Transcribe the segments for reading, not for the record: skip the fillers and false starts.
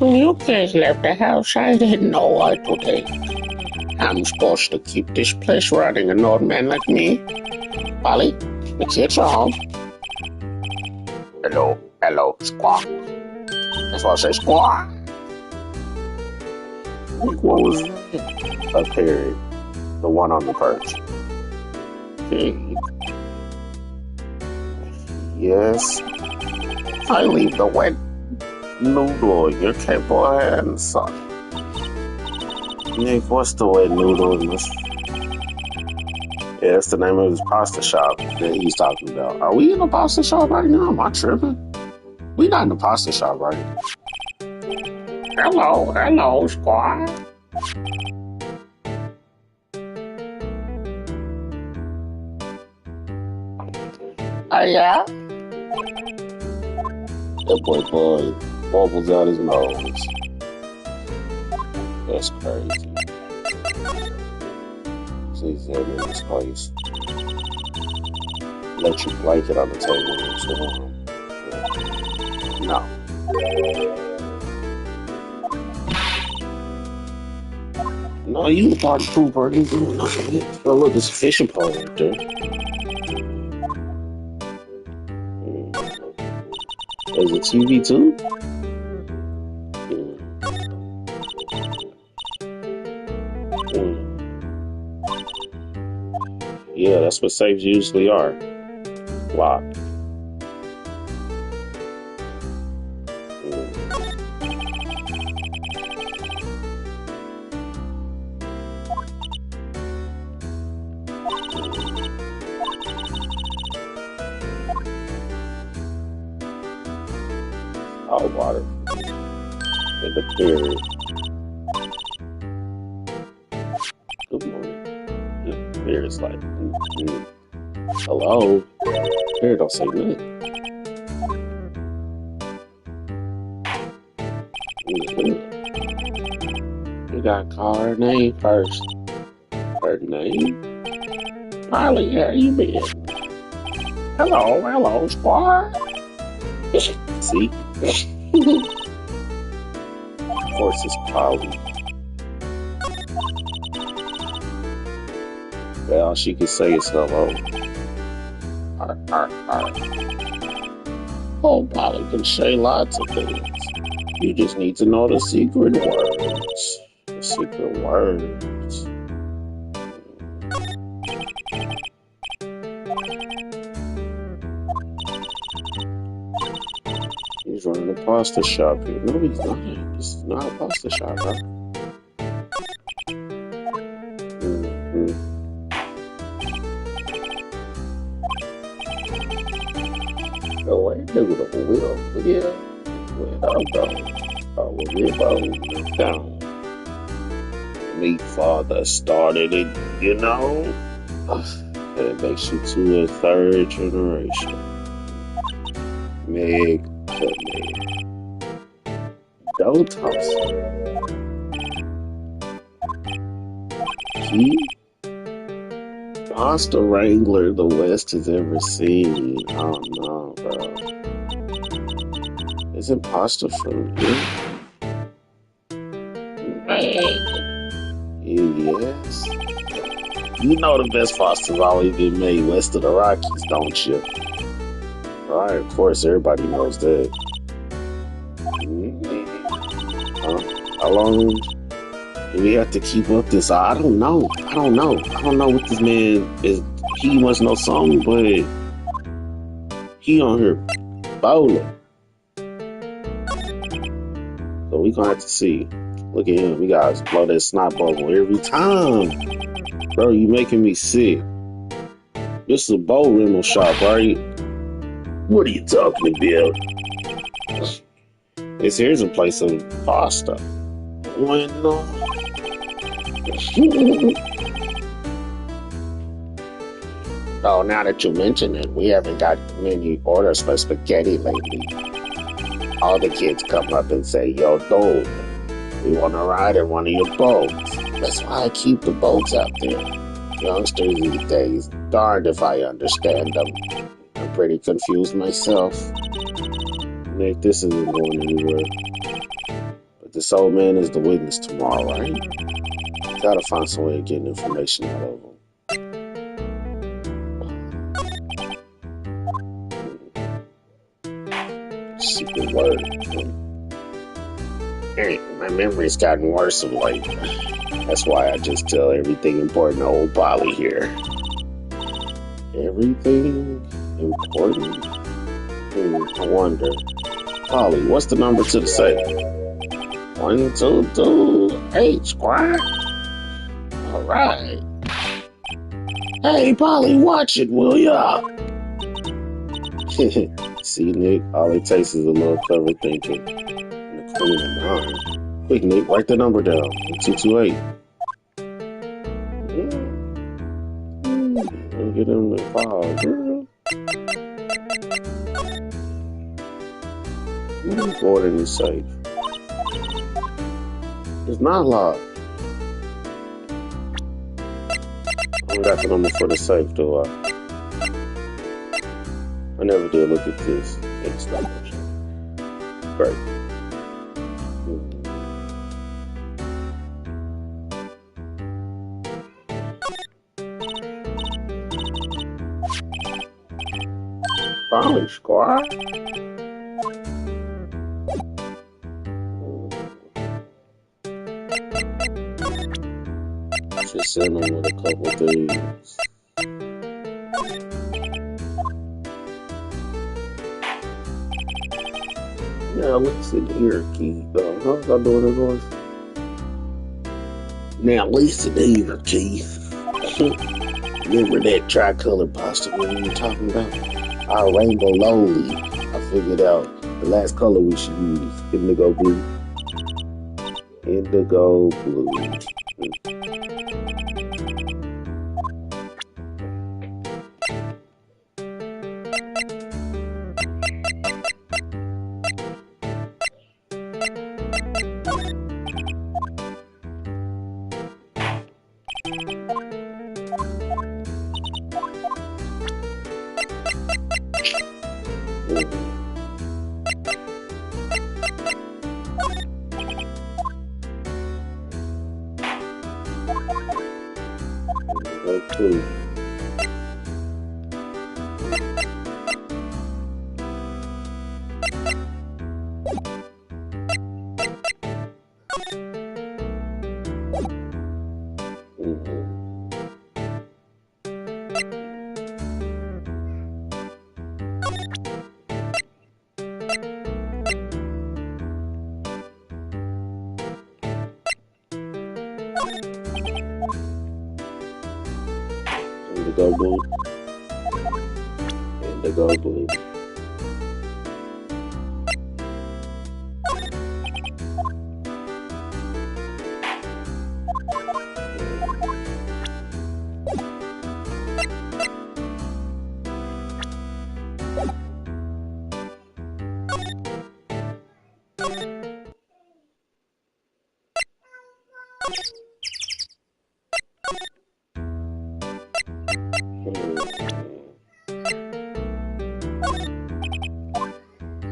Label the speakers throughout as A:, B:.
A: You guys left the house. I didn't know what to do. I'm supposed to keep this place running, an old man like me. Polly, the kids are home. Hello, hello, squawk. That's why I say squawk. What was that? A parrot. The one on the perch. Pig. Yes. I leave the wet noodle in your capable hands, son. Nick, what's the wet noodle in this? Yeah, that's the name of his pasta shop that he's talking about. Are we in a pasta shop right now? Am I tripping? We not in the pasta shop, right? Hello, hello, squad. Yeah? That boy bubbles out his nose. That's crazy. Please have in this place. Let your blanket on the table when it's warm. No. No, you a party pooper. You doing nothing. Oh, look, there's a fishing pole right there. Is it TV too? Yeah, that's what saves usually are. Locked. Hot water. In the period. Good morning. The period's like, hello? Period don't say nothing. You gotta call her name first. Her name? Molly, how you been? Hello, squad. See? Of course it's Polly. Well, all she can say is hello. Arr. Oh, Polly can say lots of things. You just need to know the secret words. The secret words. He's running a pasta shop here. No, he's not. This is not a pasta shop, huh? Oh, I do the wheel. Down. Me father started it, you know. And it makes you to a third generation. Meg. Don't toss it. He? Pasta Wrangler the West has ever seen. Oh no, bro. Isn't pasta from here? Yes. You know the best pasta's always been made west of the Rockies, don't you? Alright, of course, everybody knows that. How long do we have to keep up this? I don't know. I don't know what this man is. He must know something, but he on here bowling. So we gonna have to see. Look at him. We gotta blow that snot bubble every time. Bro, you making me sick. This is a bow rental shop, right? What are you talking about? Here's a place of pasta. Bueno. Oh, now that you mention it, we haven't got many orders for spaghetti lately. All the kids come up and say, yo, dude, we want to ride in one of your boats. That's why I keep the boats out there. Youngsters these days, darned if I understand them. I'm pretty confused myself. Nick, this isn't going anywhere. But this old man is the witness tomorrow, right? Gotta find some way of getting information out of him. Secret word. My memory's gotten worse of late. That's why I just tell everything important to old Polly here. Everything important? I wonder. Polly, what's the number to the safe? 122 squad. Alright. Hey, Polly, watch it, will ya? See, Nick, all it takes is a little clever thinking. And the queen of nine. Quick, Nick, write the number down. 228. Get him to 5. Gordon is safe. It's not locked. I don't got the number for the safe, do I? I never did look at this. It's not much. Great. Polly squad. Just send them with a couple things. Now listen here, Keith. How's I doing it, voice? Now listen here, Keith. Remember that tricolor pasta we were talking about? Our rainbow lowly. I figured out the last color we should use. Indigo blue. Indigo blue. Okay. Indigo blue. Indigo blue.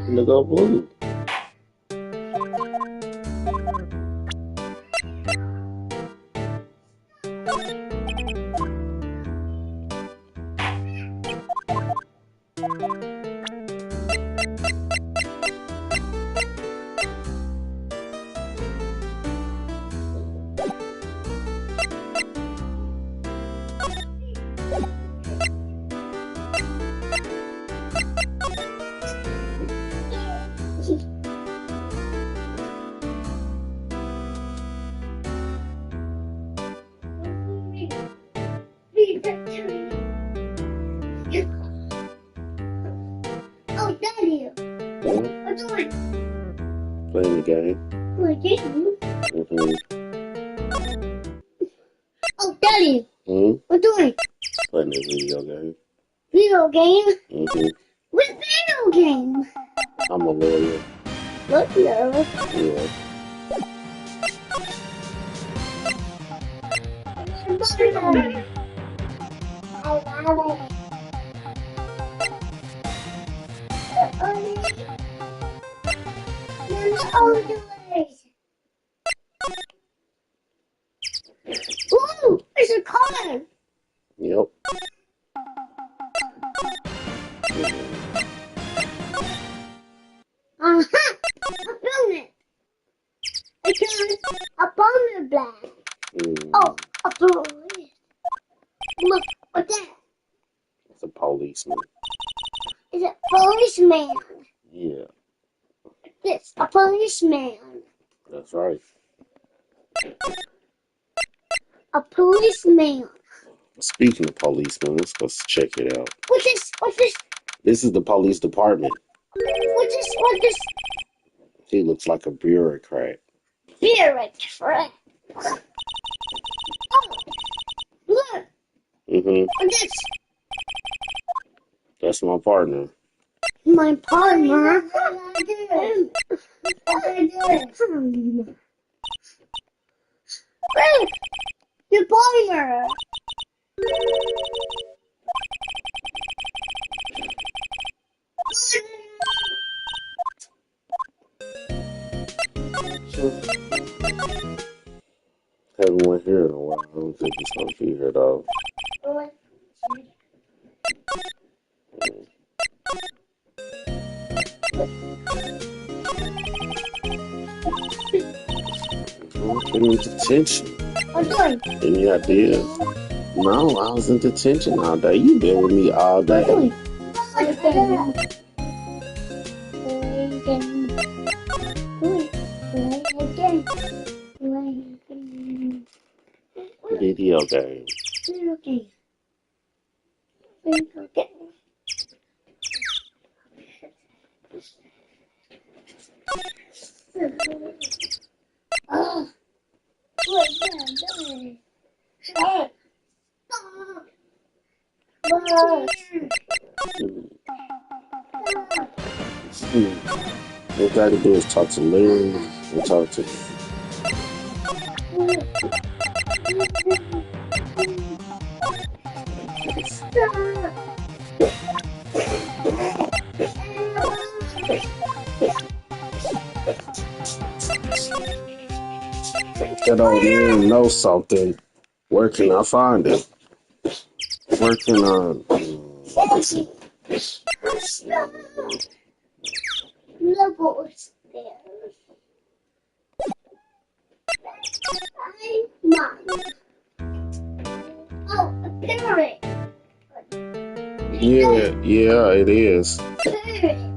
A: Indigo blue.
B: Oh, Daddy. What doing?
A: Playing the game.
B: What doing? Oh, Daddy. What doing?
A: Playing the video game.
B: Video game? What video game?
A: I'm a lawyer.
B: What love?
A: Yeah.
B: Ooh, there's a car.
A: Yep.
B: Uh-huh. I found it. Because a bomb black. Oh, a police. Look, what's that?
A: It's a policeman.
B: It's a policeman.
A: Yeah.
B: It's a policeman.
A: That's right.
B: A policeman.
A: Speaking of policemen, let's go check it out.
B: What's this? What's this?
A: This is the police department.
B: What's this? What's this?
A: He looks like a bureaucrat.
B: Bureaucrat. Oh, look. What's this?
A: That's my partner.
B: My partner. Hey, your partner.
A: Haven't went here in a while. I don't think he's gonna be here though. Put in detention.
B: What doing?
A: Any ideas? No, I was in detention all day. You been with me all day.
B: What doing?
A: Video game.
B: Oh, what's that? Hey,
A: What I gotta do is talk to Larry and talk to that old man know something. Where can I find it? Where can I?
B: level stairs. Oh, a parrot.
A: Yeah, it is.
B: Parrot.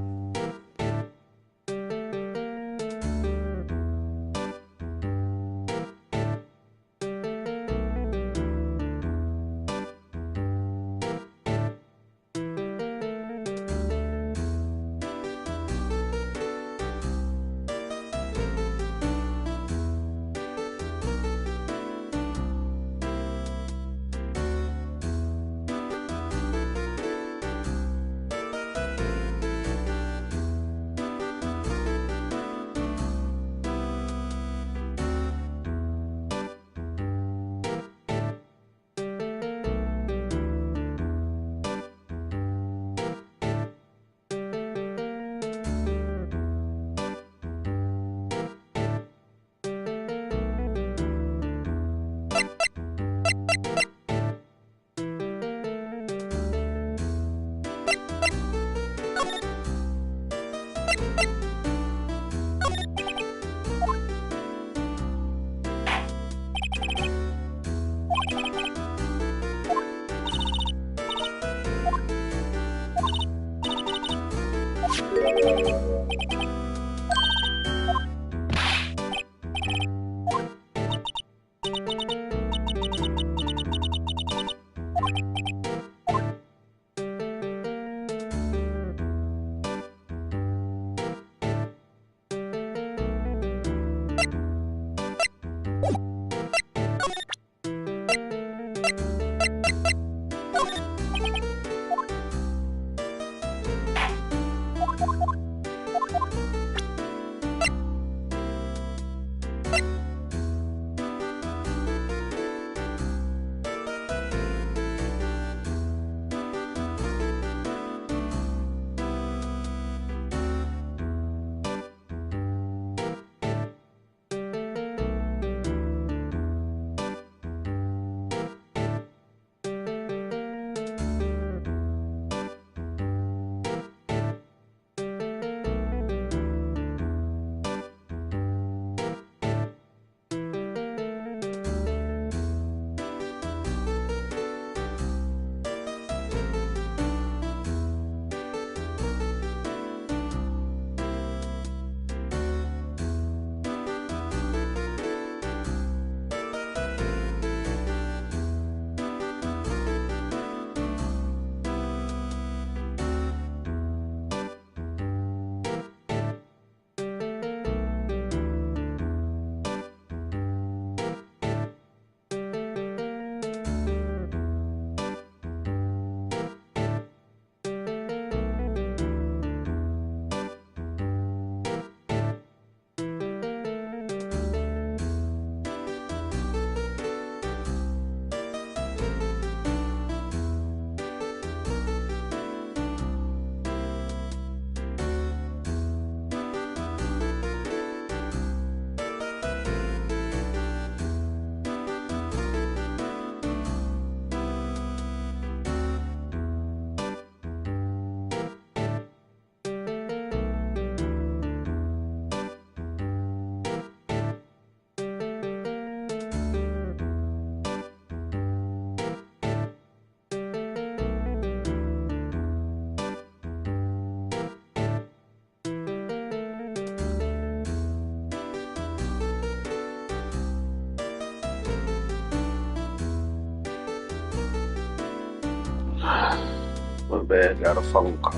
A: My bad, got a phone call.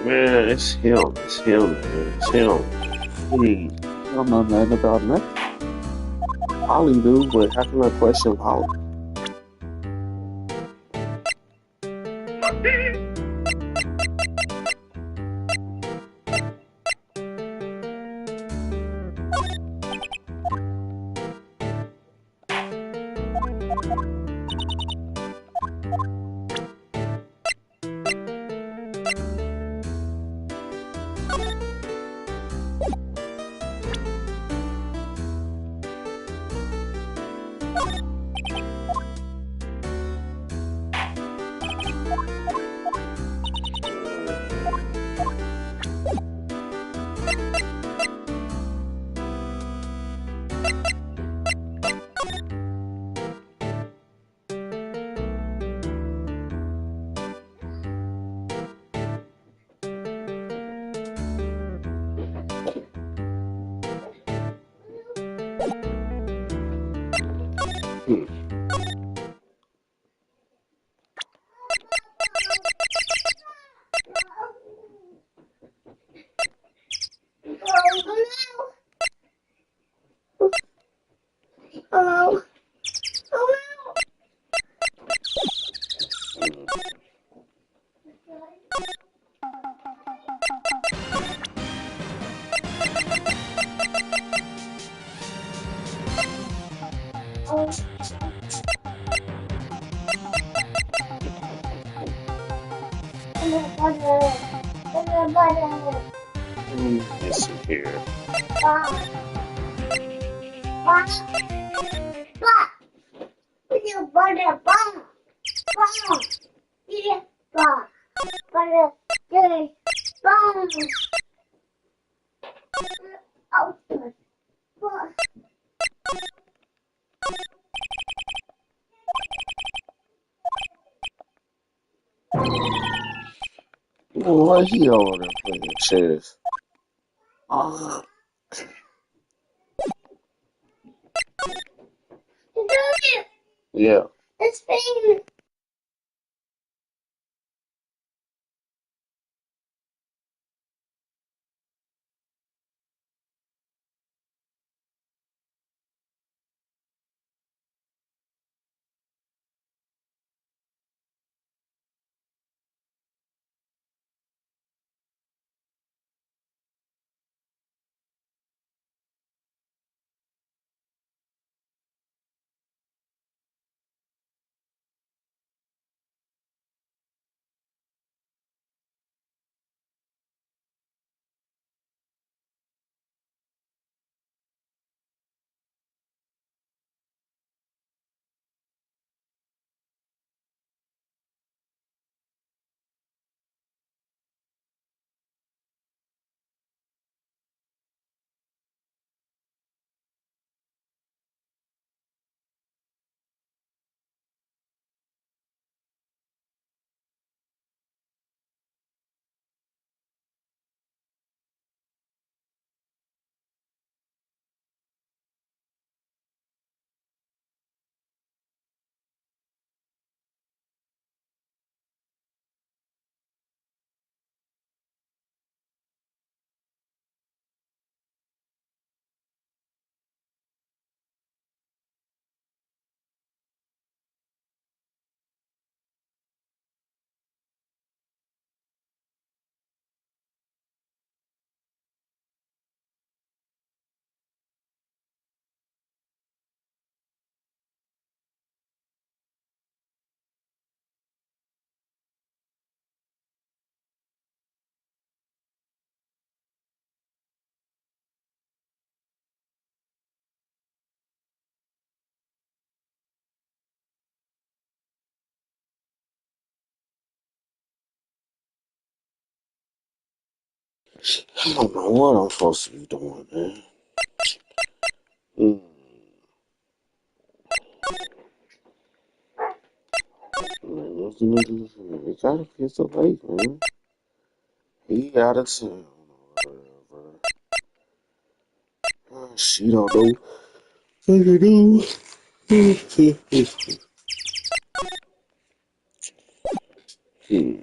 A: Man, it's him. It's him, man. It's him. Hey, I don't know nothing about nothing. Polly do, but how can I question Polly? Hmm.
B: Oh, oh, oh, butter.
A: Listen here.
B: Bah, bah, bah. Peanut butter, bah, bah. Peanut butter, butter, jelly, bah. Oh, bah.
A: Boy, he over there playing chess. Ah, yeah.
B: It's been
A: I don't know what I'm supposed to be doing, man. Mm. Man, listen. It gotta get so late, man. He out of town or whatever. She don't know what to do. Hmm.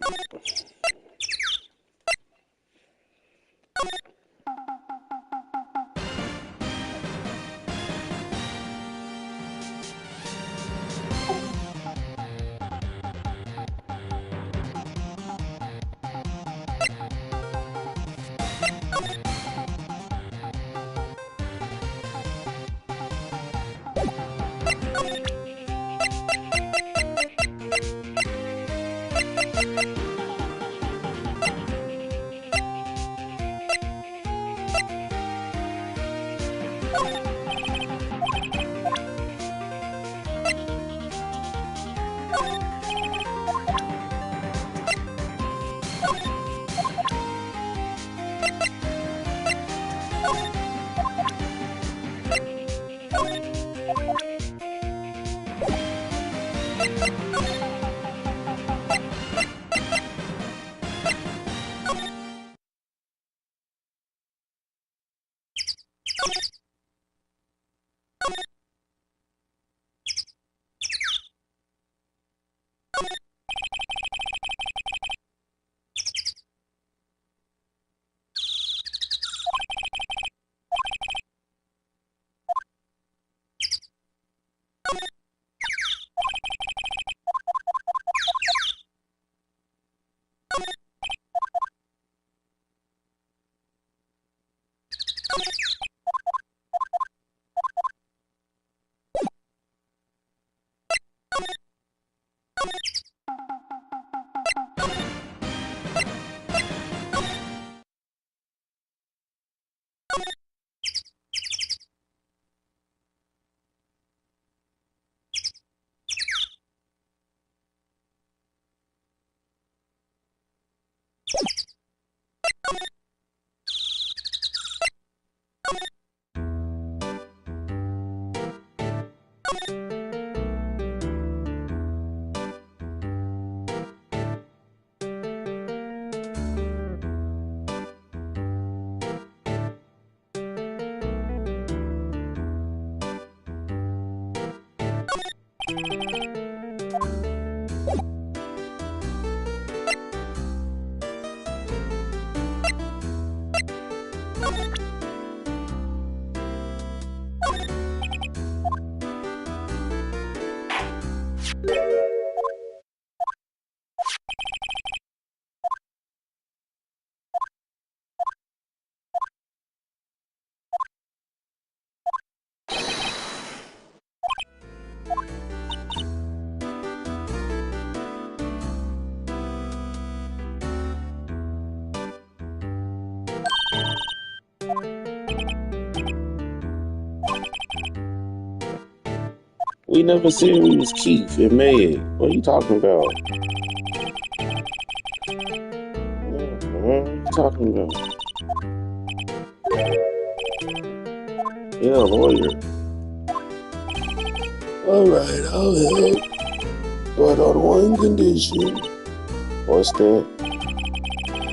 A: We never said we was Keith and Meg. What are you talking about? What are you talking about? Yeah, lawyer. All right, I'll help, but on one condition. What's that?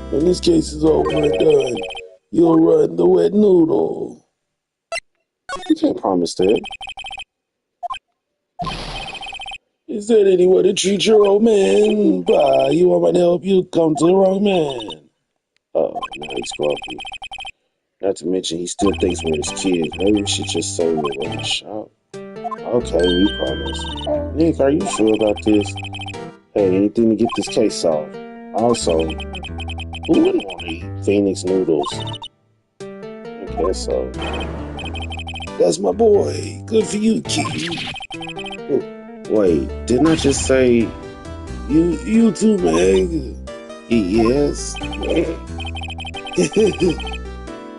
A: When this case is over and done, you'll run the wet noodle. You can't promise that. Is there any way to treat your old man? Bah, you want me to help you? Come to the wrong man. Oh, now he's grumpy. Not to mention, he still thinks we're his kids. Maybe we should just say we're running the shop. Okay, we promise. Nick, are you sure about this? Hey, anything to get this case solved. Also, who wouldn't want to eat Phoenix noodles? I guess so. That's my boy. Good for you, Keith. Wait, didn't I just say you too, Meg? Yes.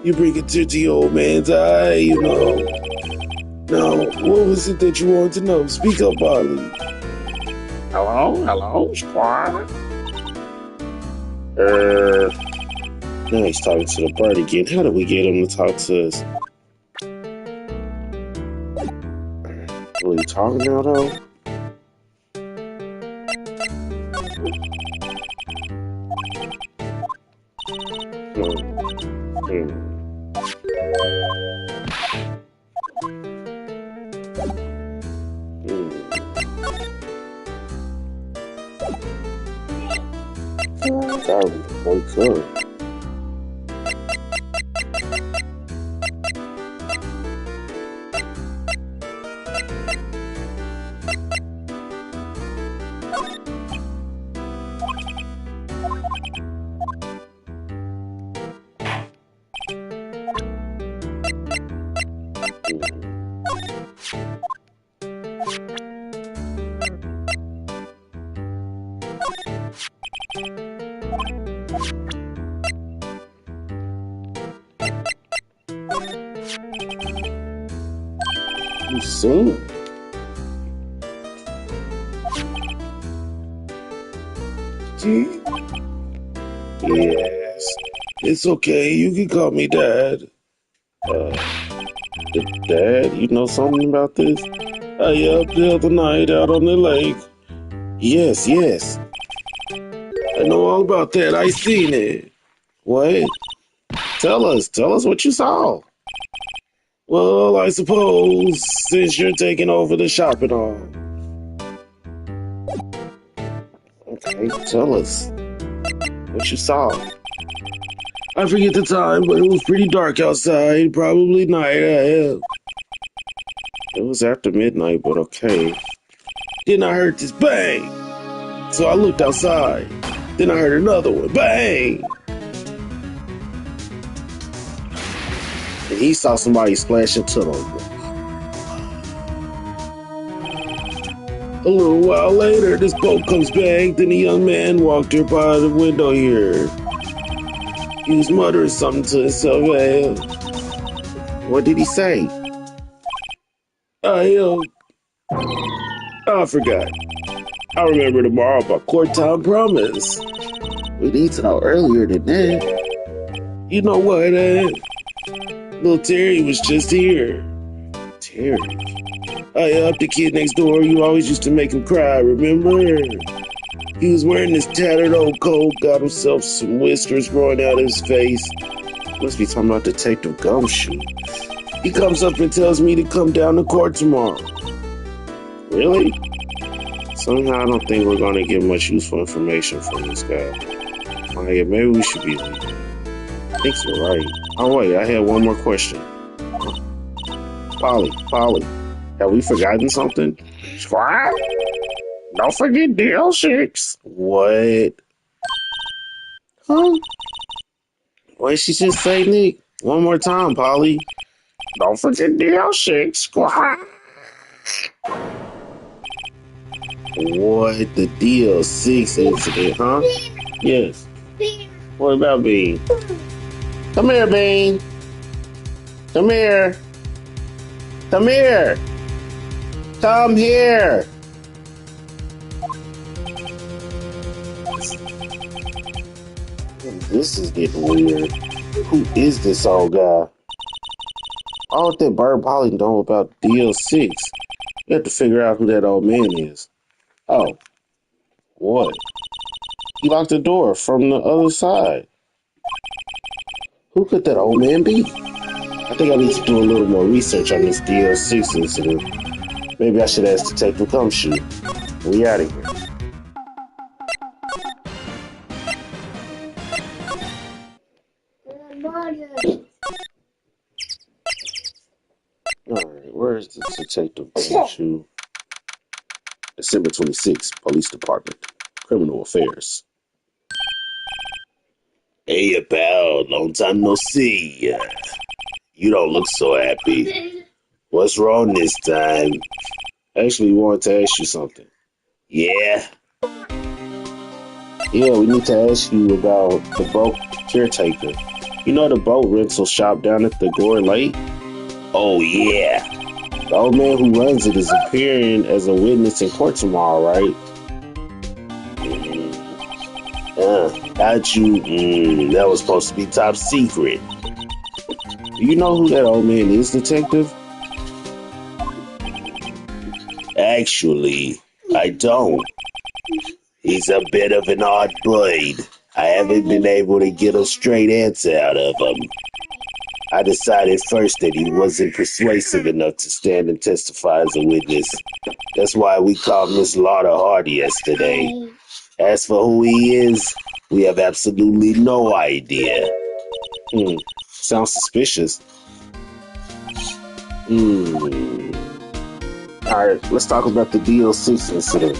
A: You bring a tear to your old man's eye, you know. Now, what was it that you wanted to know? Speak up, Ollie. Hello, squad. Now he's talking to the bird again. How do we get him to talk to us? What are you talking about, though? gotta wake up. You sing? Yes. It's okay. You can call me Dad. Dad, you know something about this? Up the other night out on the lake. Yes, yes. I know all about that. I seen it. What? Tell us what you saw. Well, I suppose since you're taking over the shop and all. Okay, tell us what you saw. I forget the time, but it was pretty dark outside. Probably night. It was after midnight, but okay. Then I heard this bang. So I looked outside. Then I heard another one. Bang! And he saw somebody splash into them. A little while later, this boat comes back. Then a young man walked here by the window here. He was muttering something to himself. What did he say? I forgot. I remember tomorrow by court time promise. We need to know earlier than that. You know what, little Terry was just here. Terry? The kid next door, you always used to make him cry, remember? He was wearing this tattered old coat, got himself some whiskers growing out of his face. Must be talking about Detective Gumshoe. He comes up and tells me to come down to court tomorrow. Really? Somehow I don't think we're going to get much useful information from this guy. Oh, yeah, maybe we should be leaving. I think you're right. Oh, wait, I had one more question. Polly, have we forgotten something? What? Don't forget DL6. What? Huh? What did she just say, Nick? One more time, Polly. Don't forget DL6. What? The DL6 incident, huh? Yes. What about Bean? Come here, Bean. Come here. Come here. Come here. This is getting weird. Who is this old guy? All that Bird Polly know about DL6. You have to figure out who that old man is. Oh. What? He locked the door from the other side. Who could that old man be? I think I need to do a little more research on this DL6 incident. Maybe I should ask Detective Gumshoe. We out of here. Alright, where is the Detective Gumshoe? December 26th, Police Department, Criminal Affairs. Hey, pal, long time no see. You don't look so happy. What's wrong this time? I actually wanted to ask you something. Yeah? Yeah, we need to ask you about the boat caretaker. You know the boat rental shop down at the Gore Lake? Oh, yeah. The old man who runs it is appearing as a witness in court tomorrow, right? How'd you... that was supposed to be top secret. Do you know who that old man is, Detective? Actually, I don't. He's a bit of an odd blade. I haven't been able to get a straight answer out of him. I decided first that he wasn't persuasive enough to stand and testify as a witness. That's why we called Miss Lauder hard yesterday. As for who he is, We have absolutely no idea. Sounds suspicious. Alright, let's talk about the DL6 incident.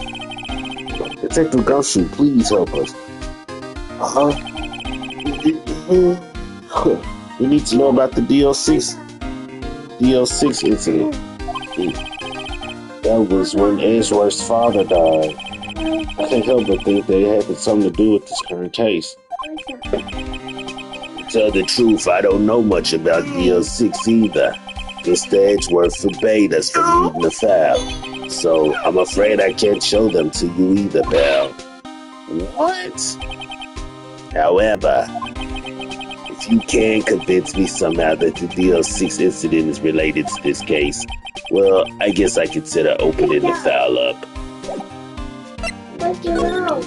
A: Detective Gumshoe, please help us. We need to know about the DL6 incident. That was when Edgeworth's father died. I can't help but think they had something to do with this current case. To tell the truth, I don't know much about DL6 either. Mr. Edgeworth forbade us from reading the file, so I'm afraid I can't show them to you either, pal. What? However, if you can convince me somehow that the DL6 incident is related to this case, well, I guess I consider opening the file up.
B: What do you know?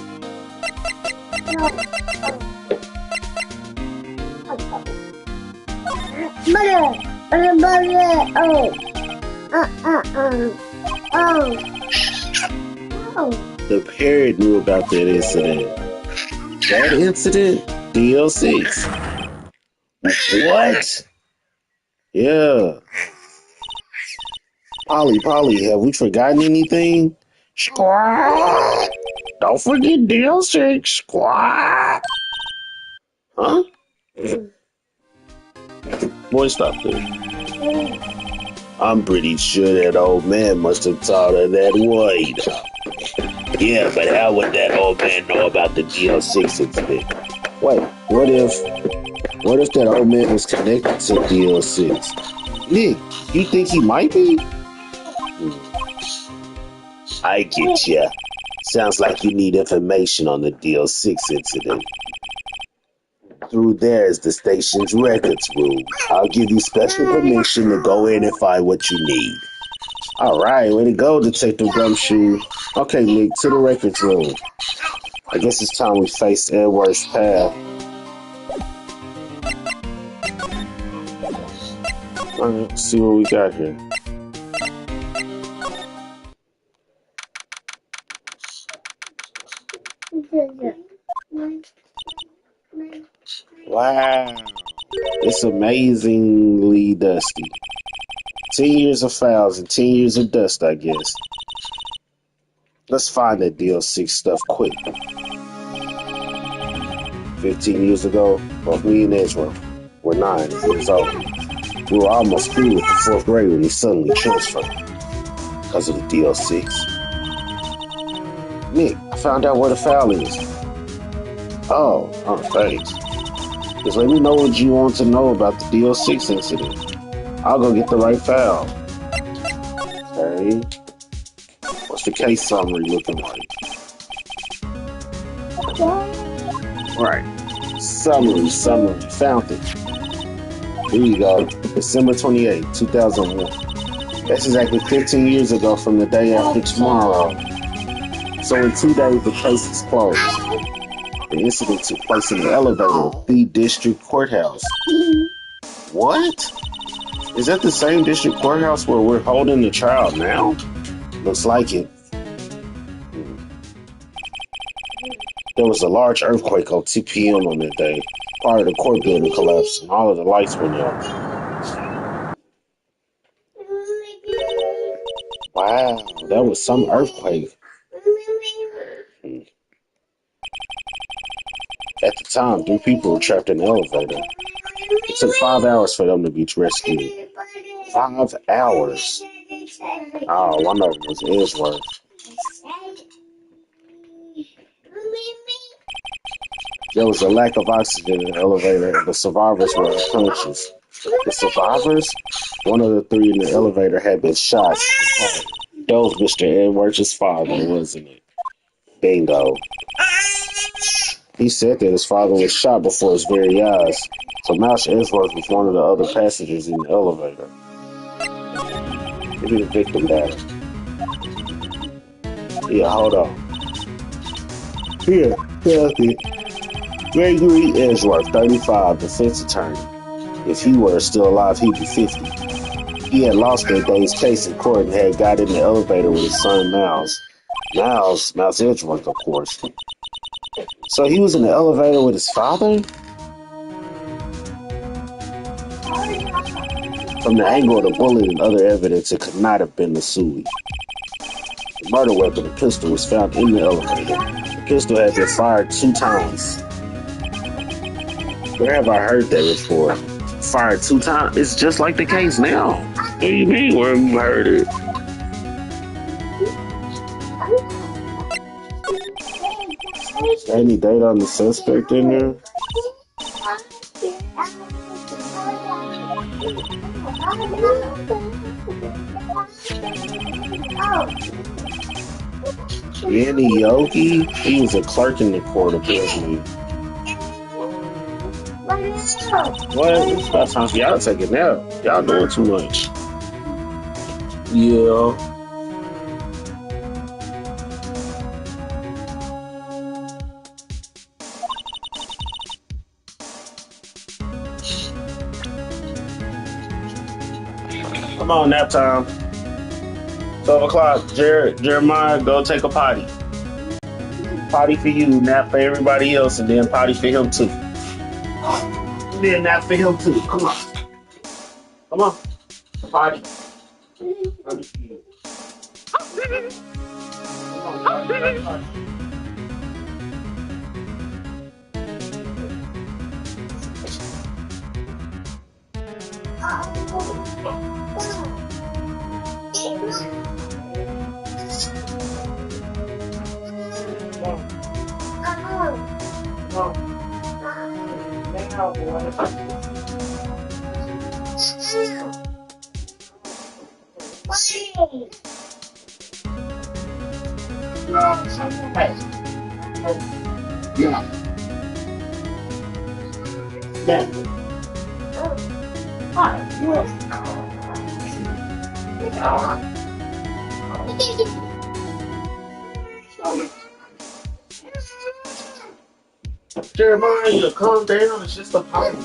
A: The parrot knew about that incident. That incident? DL6. What? Yeah. Polly, have we forgotten anything? Squawk! Don't forget DL6. Squawk! Huh? Boy, stop there. I'm pretty sure that old man must have taught her that white. Yeah, but how would that old man know about the DL6 incident? Wait, what if that old man was connected to DL6? Nick, you think he might be? I get ya. Sounds like you need information on the DL6 incident. Through there is the station's records room. I'll give you special permission to go in and find what you need. All right, way to go, Detective Gumshoe. Okay, Nick, to the records room. I guess it's time we face Edward's path. All right, let's see what we got here. Wow, it's amazingly dusty. 10 years of files and 10 years of dust, I guess. Let's find that DL6 stuff quick. 15 years ago, both me and Edgeworth were 9 years old. We were almost through with the 4th grade when we suddenly transferred because of the DL6. Nick, I found out where the file is. Oh, thanks. Just let me know what you want to know about the DL6 incident. I'll go get the right file. Okay. What's the case summary looking like? Right. Summary. Found it. Here you go. December 28, 2001. That's exactly 15 years ago from the day after tomorrow. So in 2 days, the case is closed. The incident took place in the elevator of the district courthouse. What? Is that the same district courthouse where we're holding the trial now? Looks like it. There was a large earthquake on 2 p.m. on that day. Part of the court building collapsed and all of the lights went out. Wow, that was some earthquake. At the time, 3 people were trapped in the elevator. It took 5 hours for them to be rescued. 5 hours. Oh, one of them was Edgeworth. There was a lack of oxygen in the elevator and the survivors were unconscious. The survivors? One of the 3 in the elevator had been shot. That was Mr. Edwards' father, wasn't it? Bingo. He said that his father was shot before his very eyes. So Mouse Edgeworth was one of the other passengers in the elevator. Maybe the victim battle. Yeah, hold on. Here, healthy. Gregory Edgeworth, 35, defense attorney. If he were still alive, he'd be 50. He had lost that day's case in court and had got in the elevator with his son Miles. Miles Edgeworth, of course. So he was in the elevator with his father? From the angle of the bullet and other evidence, it could not have been the Sui. The murder weapon, a pistol, was found in the elevator. The pistol had been fired 2 times. Where have I heard that before? Fired 2 times? It's just like the case now. What do you mean, where have you heard it? Any date on the suspect in there? Danny Yogi? He was a clerk in the court, apparently. What? It's about time for y'all to take a nap. Y'all doing too much. Yeah. Come on, nap time. 12 o'clock. Jeremiah, go take a potty. Potty for you, nap for everybody else, and then potty for him too. And then nap for him too. Come on. Come on. Potty. Potty for you. Come on, potty. Now, boy. Hey. Yeah. Yeah. Hi. Jeremiah, calm down. It's just a potty.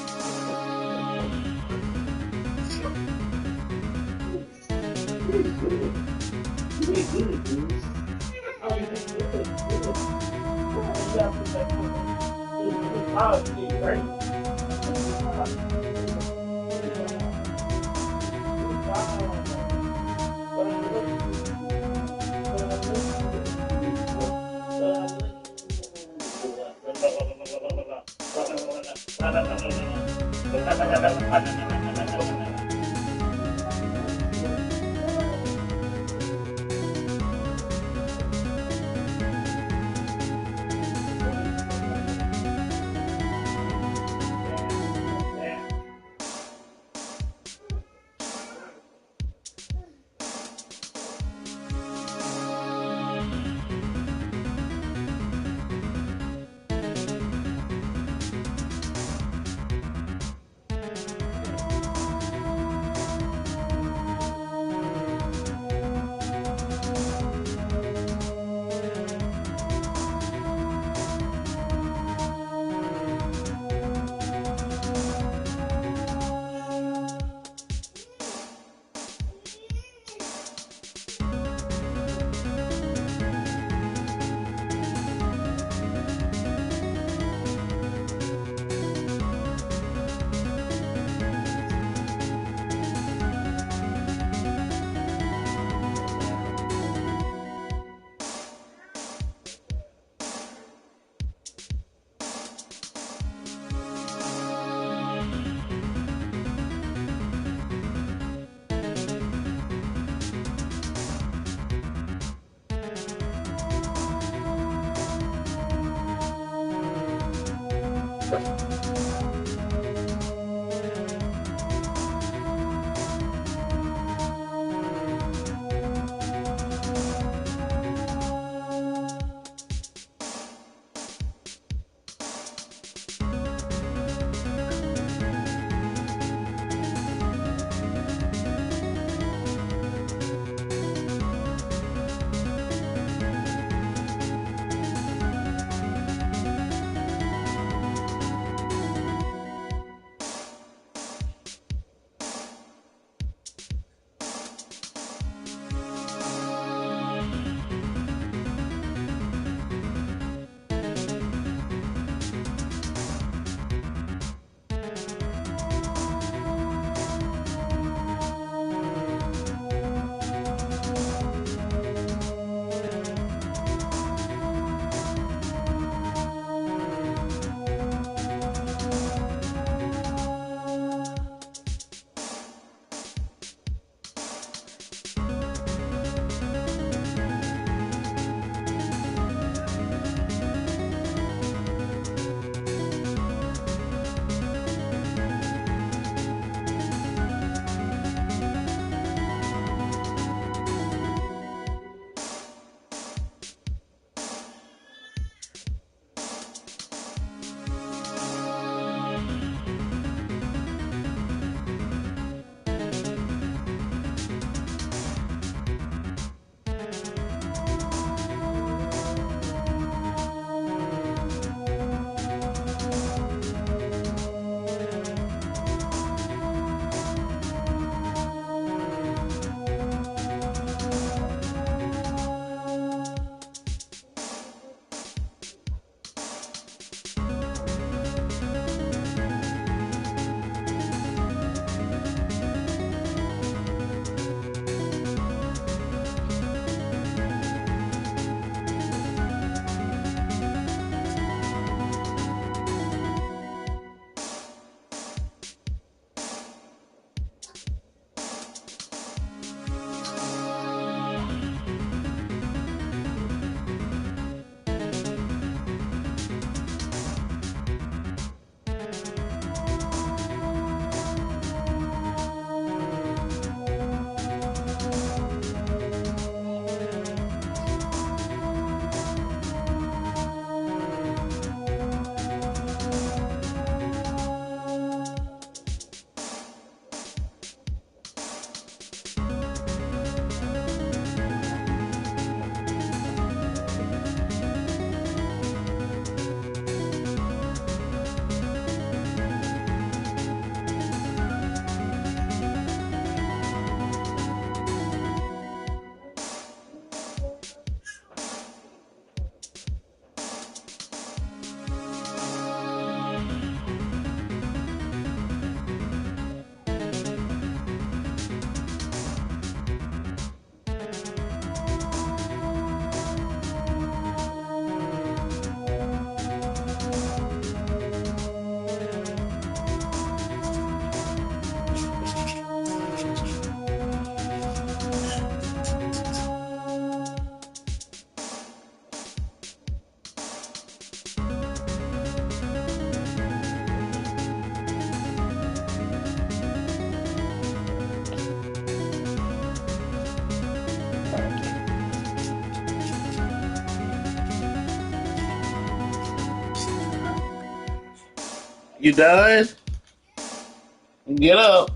A: You done? Get up.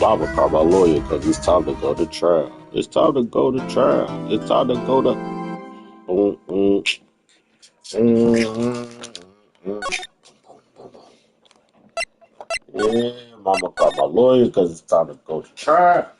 A: I'm gonna call my lawyer because it's time to go to trial. It's time to go to trial. It's time to go to. Mm, mm, mm, mm. Yeah, mama called my lawyer because it's time to go to trial.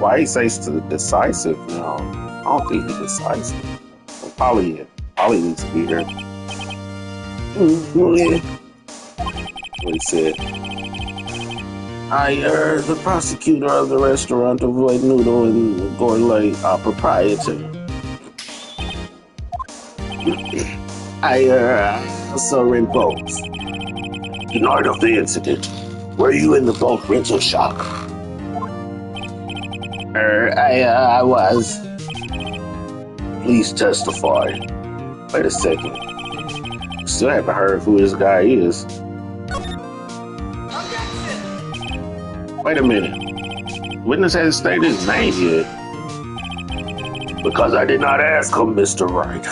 A: Why he says to decisive now? I don't think he's decisive. Well, Polly needs to be here. What he said. The prosecutor of the restaurant of White Noodle and Gourlay proprietor. I saw in both. The night of the incident, were you in the boat rental shop? I was. Please testify. Wait a second. Still haven't heard who this guy is. Wait a minute. Witness hasn't stated his name yet. Because I did not ask him, Mr. Wright.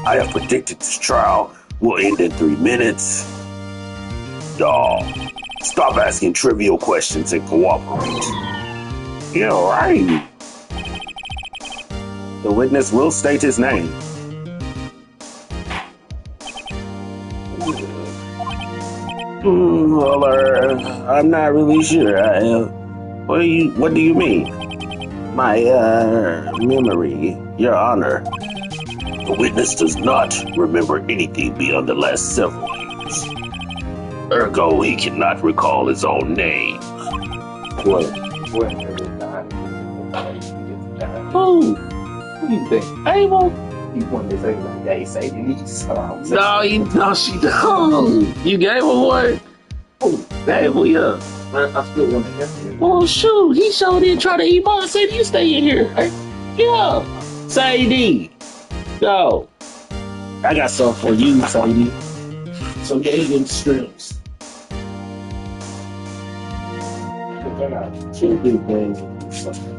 A: I have predicted this trial will end in 3 minutes. Dawg, stop asking trivial questions and cooperate. Yeah, right. The witness will state his name. Well, I'm not really sure. What do you mean? My memory, Your Honor. The witness does not remember anything beyond the last several years. Ergo, he cannot recall his own name.
C: What? Who? Who do you think? Abel? He wanted to say like, yeah, he said he needs
A: No, she don't. You gave him one?
C: Oh,
A: Abel, yeah.
C: I still want to get you.
A: Well, shoot, he sure did try to eat mine. Said you stay in here. Yeah. Sadie. Go. I got something for you, Sadie. Some Asian strips. I got 2 big things and something.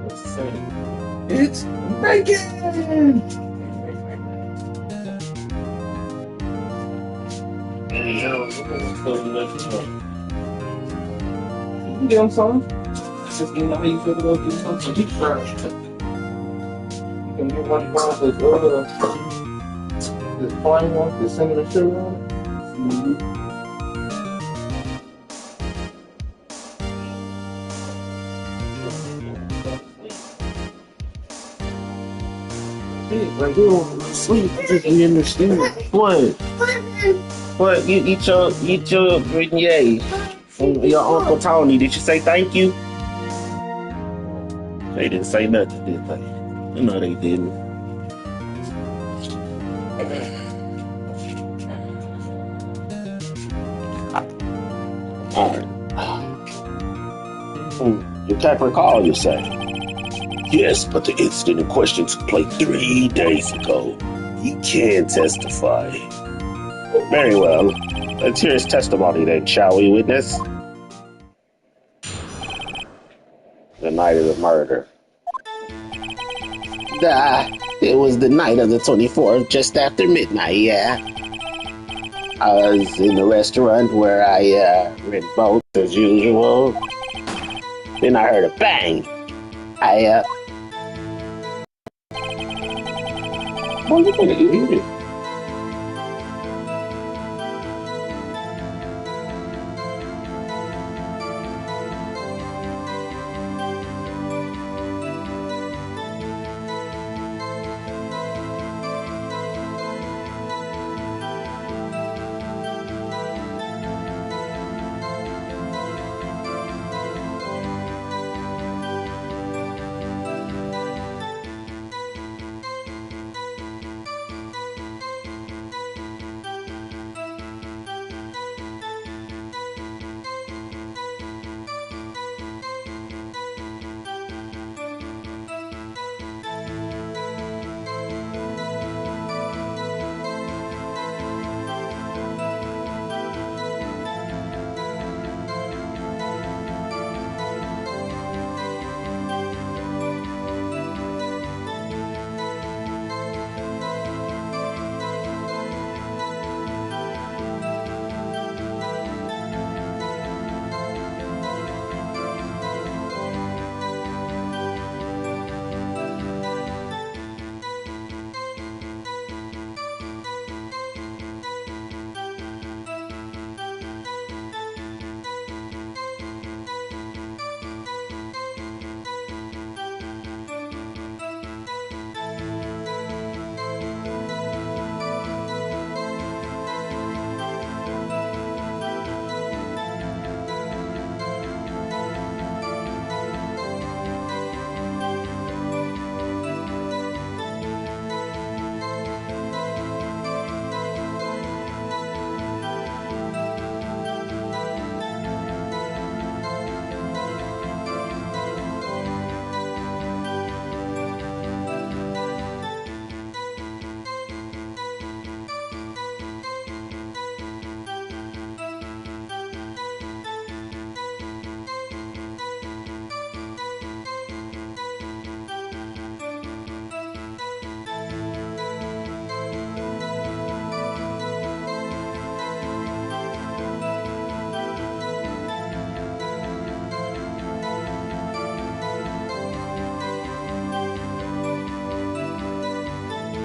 A: What's the same?
C: It's bacon! You can get him some. Just you know how you feel about getting some deep fries. You can get one from this plain one, the cinnamon sugar on it. Mm-hmm. Like you don't sleep, you just you understand.
A: What? What? You eat your beignet from your Uncle Tony. Did you say thank you? They didn't say nothing, did they? No, they didn't. All right. You can't recall, you say? Yes, but the incident in question took place 3 days ago. He can testify. Very well. Let's hear his testimony then, shall we, witness? The night of the murder. It was the night of the 24th, just after midnight, yeah. I was in the restaurant where I read boats as usual. Then I heard a bang. Boy, you finna eat it.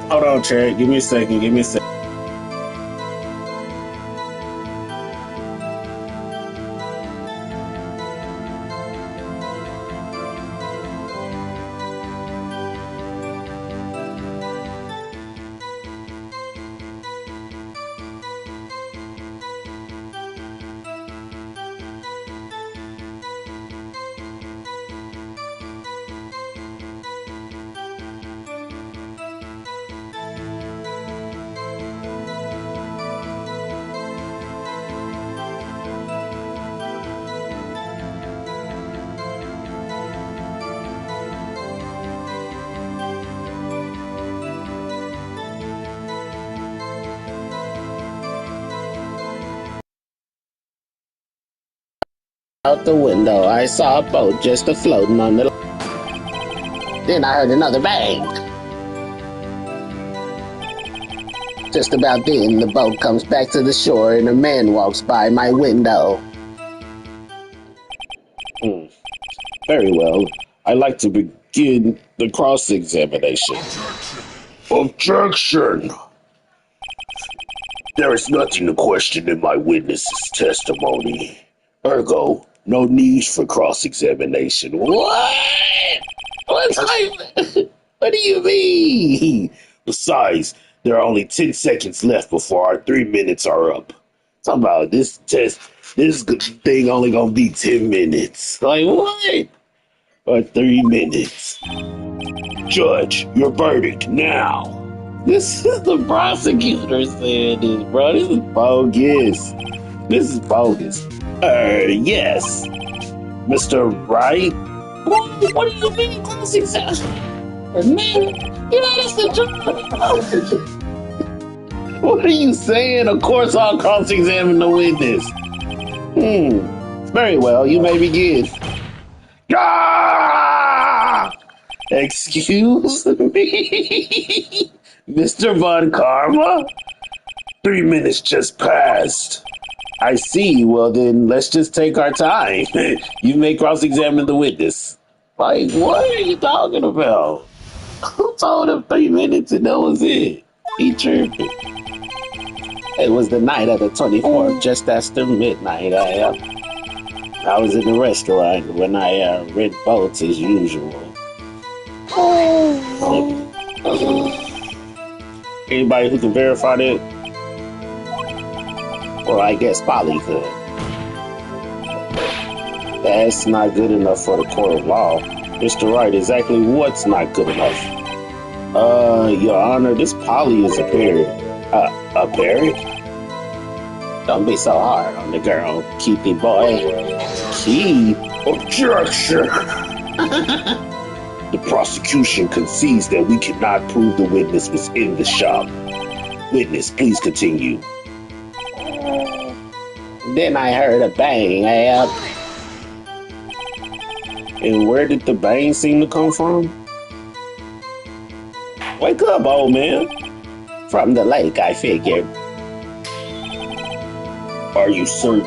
A: Hold on, Chad. Give me a second. Give me a second. Out the window, I saw a boat just a floating on the. Then I heard another bang. Just about then, the boat comes back to the shore and a man walks by my window. Very well. I'd like to begin the cross-examination. Objection! There is nothing to question in my witness's testimony. Ergo, no need for cross-examination. What? What do you mean? Besides, there are only 10 seconds left before our 3 minutes are up. Talk about this test. This thing only gonna be 10 minutes. Like what? Or 3 minutes. Judge, your verdict now. This is the prosecutor saying this, bro. This is bogus. This is bogus. Yes. Mr. Wright? What do you mean, cross-examination? Man, you know, that's the job. What are you saying? Of course I'll cross-examine the witness. Very well, you may begin. Ah! Excuse me? Mr. Von Karma? 3 minutes just passed. I see. Well, then let's just take our time. You may cross-examine the witness. Like, what are you talking about? Who told him 3 minutes and that was it? He tripping. It was the night of the 24th, just after midnight. I was in the restaurant when I read boats as usual. Anybody who can verify that? Well, I guess Polly could. That's not good enough for the court of law. Mr. Wright, exactly what's not good enough? Your Honor, this Polly is a parrot. A parrot? Don't be so hard on the girl, Keithy boy. Keith? Objection! The prosecution concedes that we cannot prove the witness was in the shop. Witness, please continue. Then I heard a bang. And where did the bang seem to come from? Wake up, old man. From the lake, I figured. Are you certain?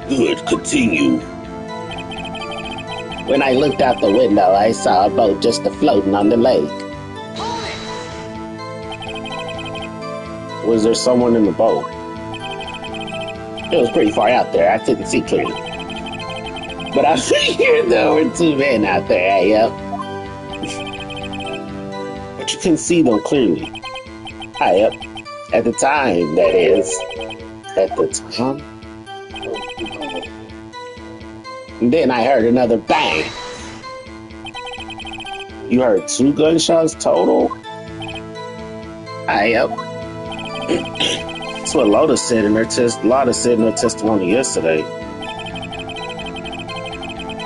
A: Good, continue. When I looked out the window, I saw a boat just floating on the lake. Was there someone in the boat? It was pretty far out there. I couldn't see clearly. But I figured there were 2 men out there, But you couldn't see them clearly. At the time, that is. At the time. And then I heard another bang. You heard 2 gunshots total? That's what Loda said in her testimony yesterday.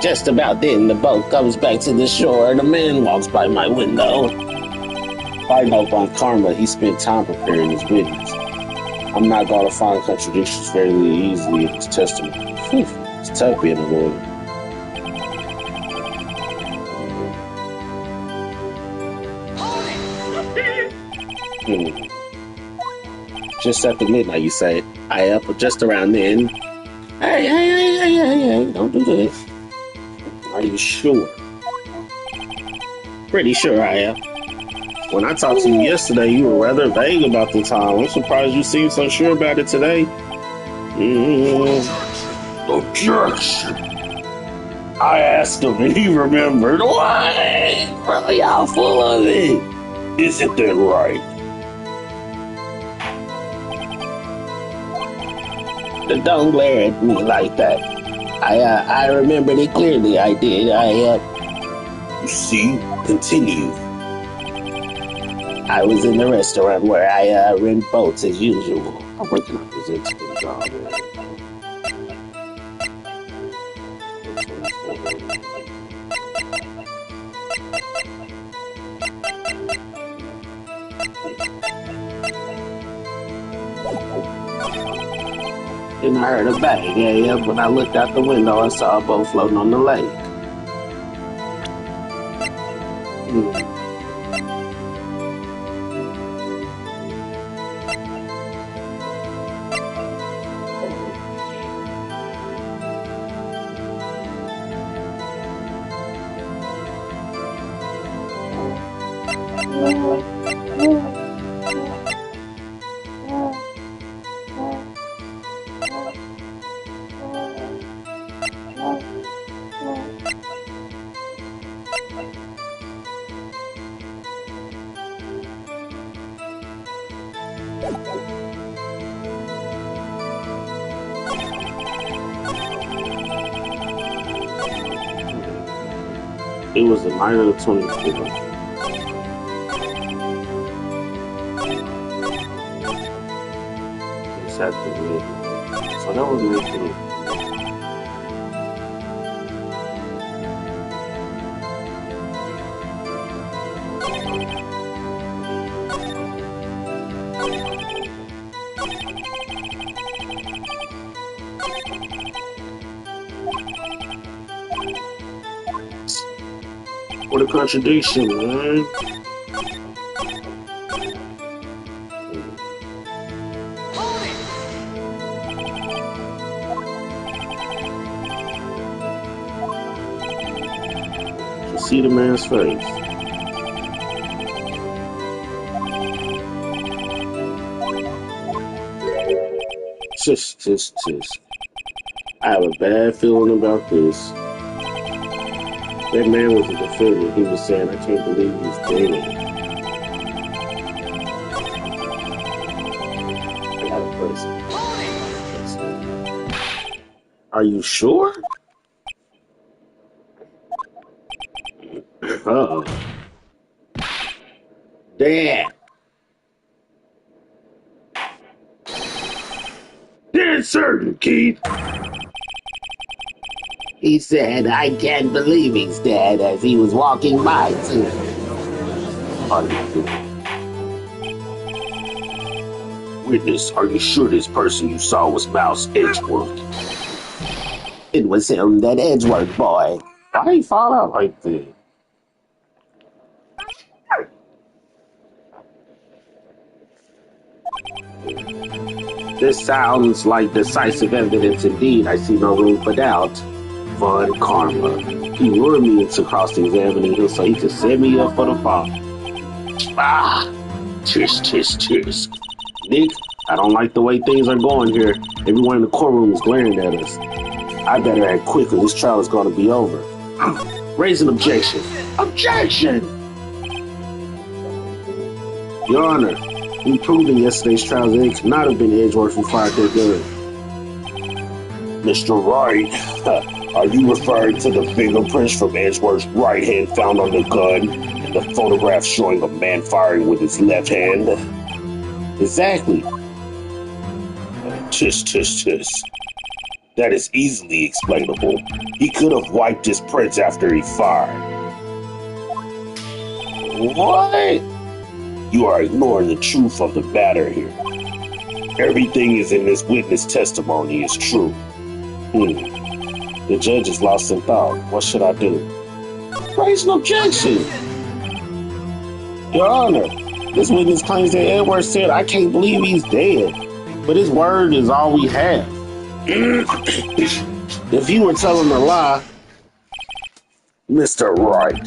A: Just about then, the boat comes back to the shore and a man walks by my window. I know Von Karma, he spent time preparing his witness. I'm not going to find contradictions fairly easily in his testimony. It's tough being a lawyer. Just after midnight, you say. Just around then. Hey, don't do this. Are you sure? Pretty sure I am. When I talked to you yesterday, you were rather vague about the time. I'm surprised you seem so sure about it today. Objection! I asked him and he remembered. What? Bro, y'all full of it. Isn't that right? Don't glare at me like that. I remembered it clearly. I did. You see? Continue. I was in the restaurant where I rent boats as usual. I'm working on this expense already. Then I heard a bang. Yeah. When I looked out the window, I saw a boat floating on the lake. Hmm. It was the night of the 24th. Exactly. So that was me. What a contradiction, man. You see the man's face. Just. I have a bad feeling about this. That man was a defendant. He was saying, I can't believe he's dead. I got a question. Are you sure? Uh-oh. Dad! Dead certain, Keith! He said, I can't believe he's dead as he was walking by, too. Witness, are you sure this person you saw was Mouse Edgeworth? It was him, that Edgeworth boy. Why he fall out like that? This sounds like decisive evidence indeed. I see no room for doubt. Von Karma. He lured me into cross-examining him so he could set me up for the fall. Ah! Tisk. Nick, I don't like the way things are going here. Everyone in the courtroom is glaring at us. I better act quick or this trial is going to be over. Raise an objection. Objection! Your Honor, we proved in yesterday's trial that it could not have been Edgeworth who fired that gun. Mr. Wright, are you referring to the fingerprints from Edgeworth's right hand found on the gun and the photograph showing a man firing with his left hand? Exactly. Tisk. That is easily explainable. He could have wiped his prints after he fired. What? You are ignoring the truth of the matter here. Everything is in this witness testimony is true. The judge is lost in thought. What should I do? Raise an objection. Your Honor, this witness claims that Edward said, I can't believe he's dead. But his word is all we have. If you were telling a lie, Mr. Wright,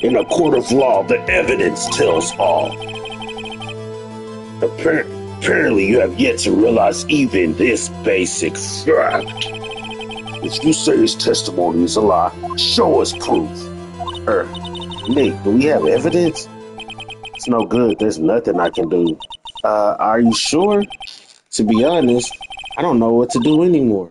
A: in a court of law, the evidence tells all. Apparently, you have yet to realize even this basic fact. If you say his testimony is a lie, show us proof. Nick, do we have evidence? It's no good. There's nothing I can do. Are you sure? To be honest, I don't know what to do anymore.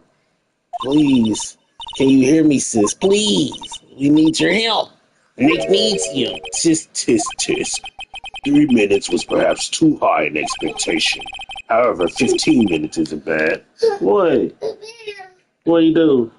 A: Please. Can you hear me, sis? Please. We need your help. Nick needs you. Tisk. 3 minutes was perhaps too high an expectation. However, 15 minutes isn't bad. What? What do you do?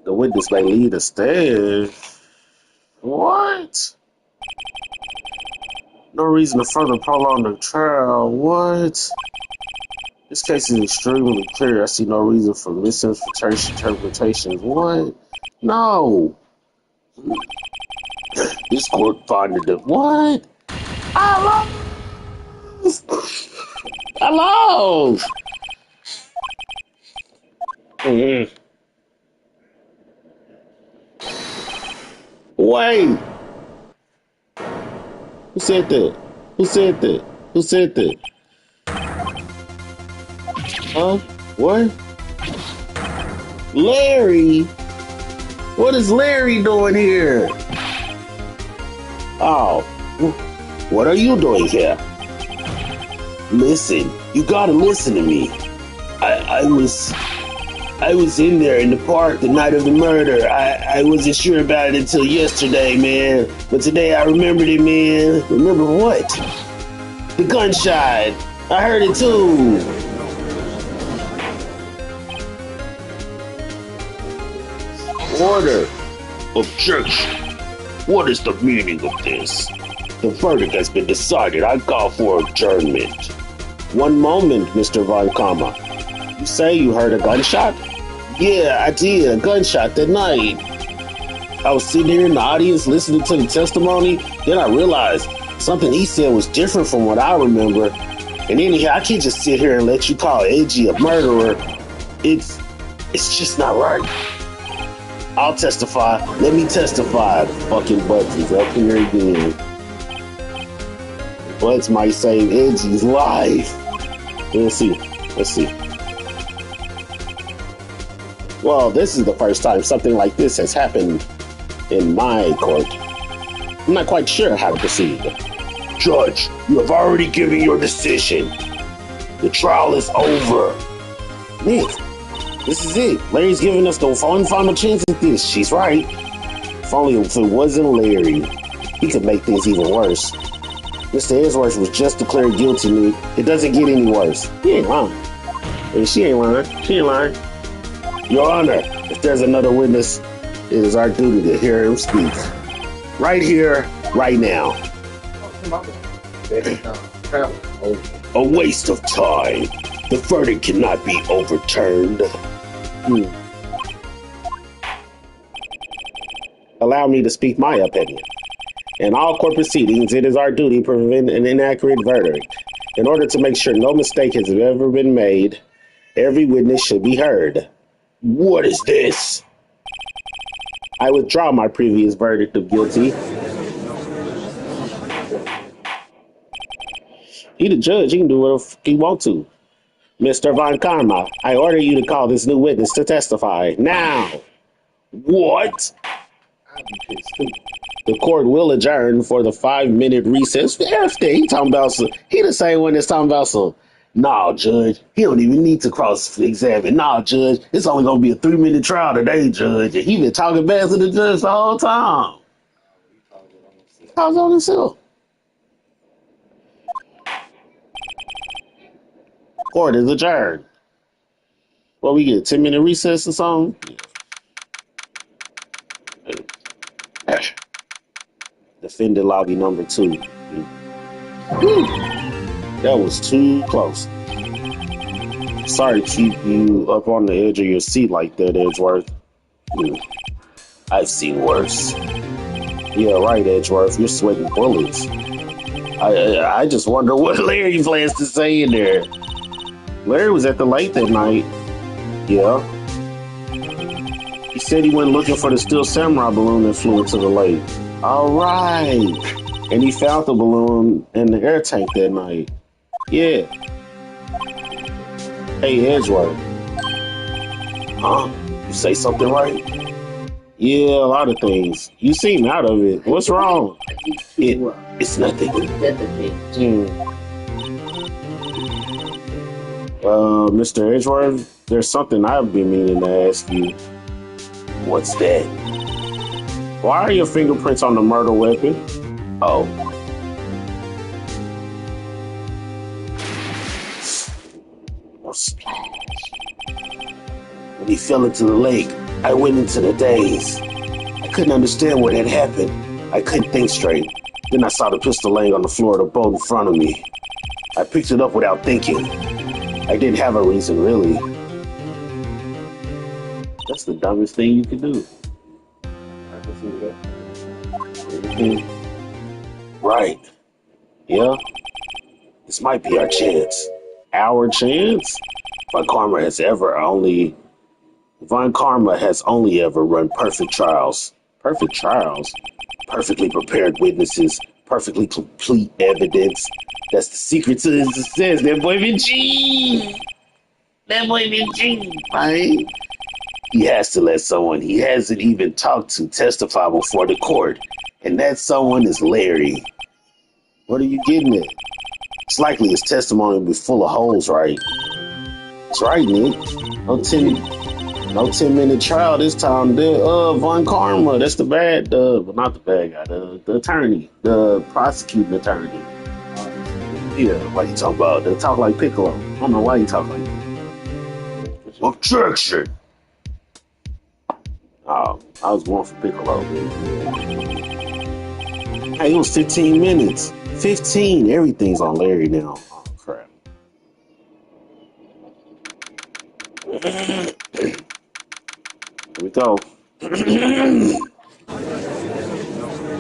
A: The witness may lead the stairs. What? No reason to further prolong the trial. What? This case is extremely clear. I see no reason for misinterpretations. What? No. This court finding that what? I lost. I lost. Mm-hmm. Wait. Who said that? Who said that? Who said that? Huh? What? Larry? What is Larry doing here? Oh, what are you doing here? Listen, you gotta listen to me. I was in there in the park the night of the murder. I wasn't sure about it until yesterday, man. But today I remembered it, man. Remember what? The gunshot. I heard it too. Order. Objection. What is the meaning of this? The verdict has been decided. I call for adjournment. One moment, Mr. Von Kama. You say you heard a gunshot? Yeah, I did. A gunshot that night. I was sitting here in the audience listening to the testimony. Then I realized something he said was different from what I remember. And anyhow, I can't just sit here and let you call AG a murderer. It's just not right. I'll testify. Let me testify. Fucking Butts up here again. Butts might save Edgy's life. Let's see. Let's see. Well, this is the first time something like this has happened in my court. I'm not quite sure how to proceed. Judge, you have already given your decision. The trial is over. Nick, this is it. Larry's giving us the one final chance at this. She's right. If only if it wasn't Larry, he could make things even worse. Mr. Edgeworth was just declared guilty, Nick. It doesn't get any worse. He ain't lying. And she ain't lying. She ain't lying. Your Honor, if there's another witness, it is our duty to hear him speak. Right here, right now. A waste of time. The verdict cannot be overturned. Allow me to speak my opinion. In all court proceedings, it is our duty to prevent an inaccurate verdict. In order to make sure no mistake has ever been made, every witness should be heard. What is this? I withdraw my previous verdict of guilty. He the judge, he can do whatever he wants to. Mr. Von Karma, I order you to call this new witness to testify now. What? The court will adjourn for the 5-minute recess. Everything he talking about, he the same one that's talking about some. Nah, Judge, he don't even need to cross-examine. Nah, Judge, it's only gonna be a 3-minute trial today, Judge. And he been talking bad to the judge the whole time. He talks on himself. Court is adjourned. What we get, 10-minute recess or something? Defendant lobby number 2. That was too close. Sorry to keep you up on the edge of your seat like that, Edgeworth. I've seen worse. Yeah, right, Edgeworth. You're sweating bullets. I just wonder what Larry plans to say in there. Larry was at the lake that night. Yeah. He said he went looking for the Steel Samurai balloon that flew into the lake. All right. And he found the balloon in the air tank that night. Yeah. Hey, Edgeworth. Huh? You say something right? Yeah, a lot of things. You seem out of it. What's wrong? It's nothing. Mr. Edgeworth, there's something I've been meaning to ask you. What's that? Why are your fingerprints on the murder weapon? Oh. Splash. When he fell into the lake, I went into the daze. I couldn't understand what had happened. I couldn't think straight. Then I saw the pistol laying on the floor of the boat in front of me. I picked it up without thinking. I didn't have a reason, really. That's the dumbest thing you can do. Mhm. Right. Yeah. This might be our chance. Our chance? Von Karma has only ever run perfect trials. Perfect trials? Perfectly prepared witnesses, perfectly complete evidence. That's the secret to his success. That boy been G. That boy been G, right? He has to let someone he hasn't even talked to testify before the court. And that someone is Larry. What are you getting at? It's likely his testimony will be full of holes, right? That's right, Nick. No 10-minute trial this time. Von Karma, that's well, not the bad guy, the attorney, the prosecuting attorney. Yeah, what you talking about? They talk like Piccolo. I don't know why you talk like that. Objection! Oh, I was going for Piccolo. Hey, it was 15 minutes. 15. Everything's on Larry now. Oh, crap. Here we go.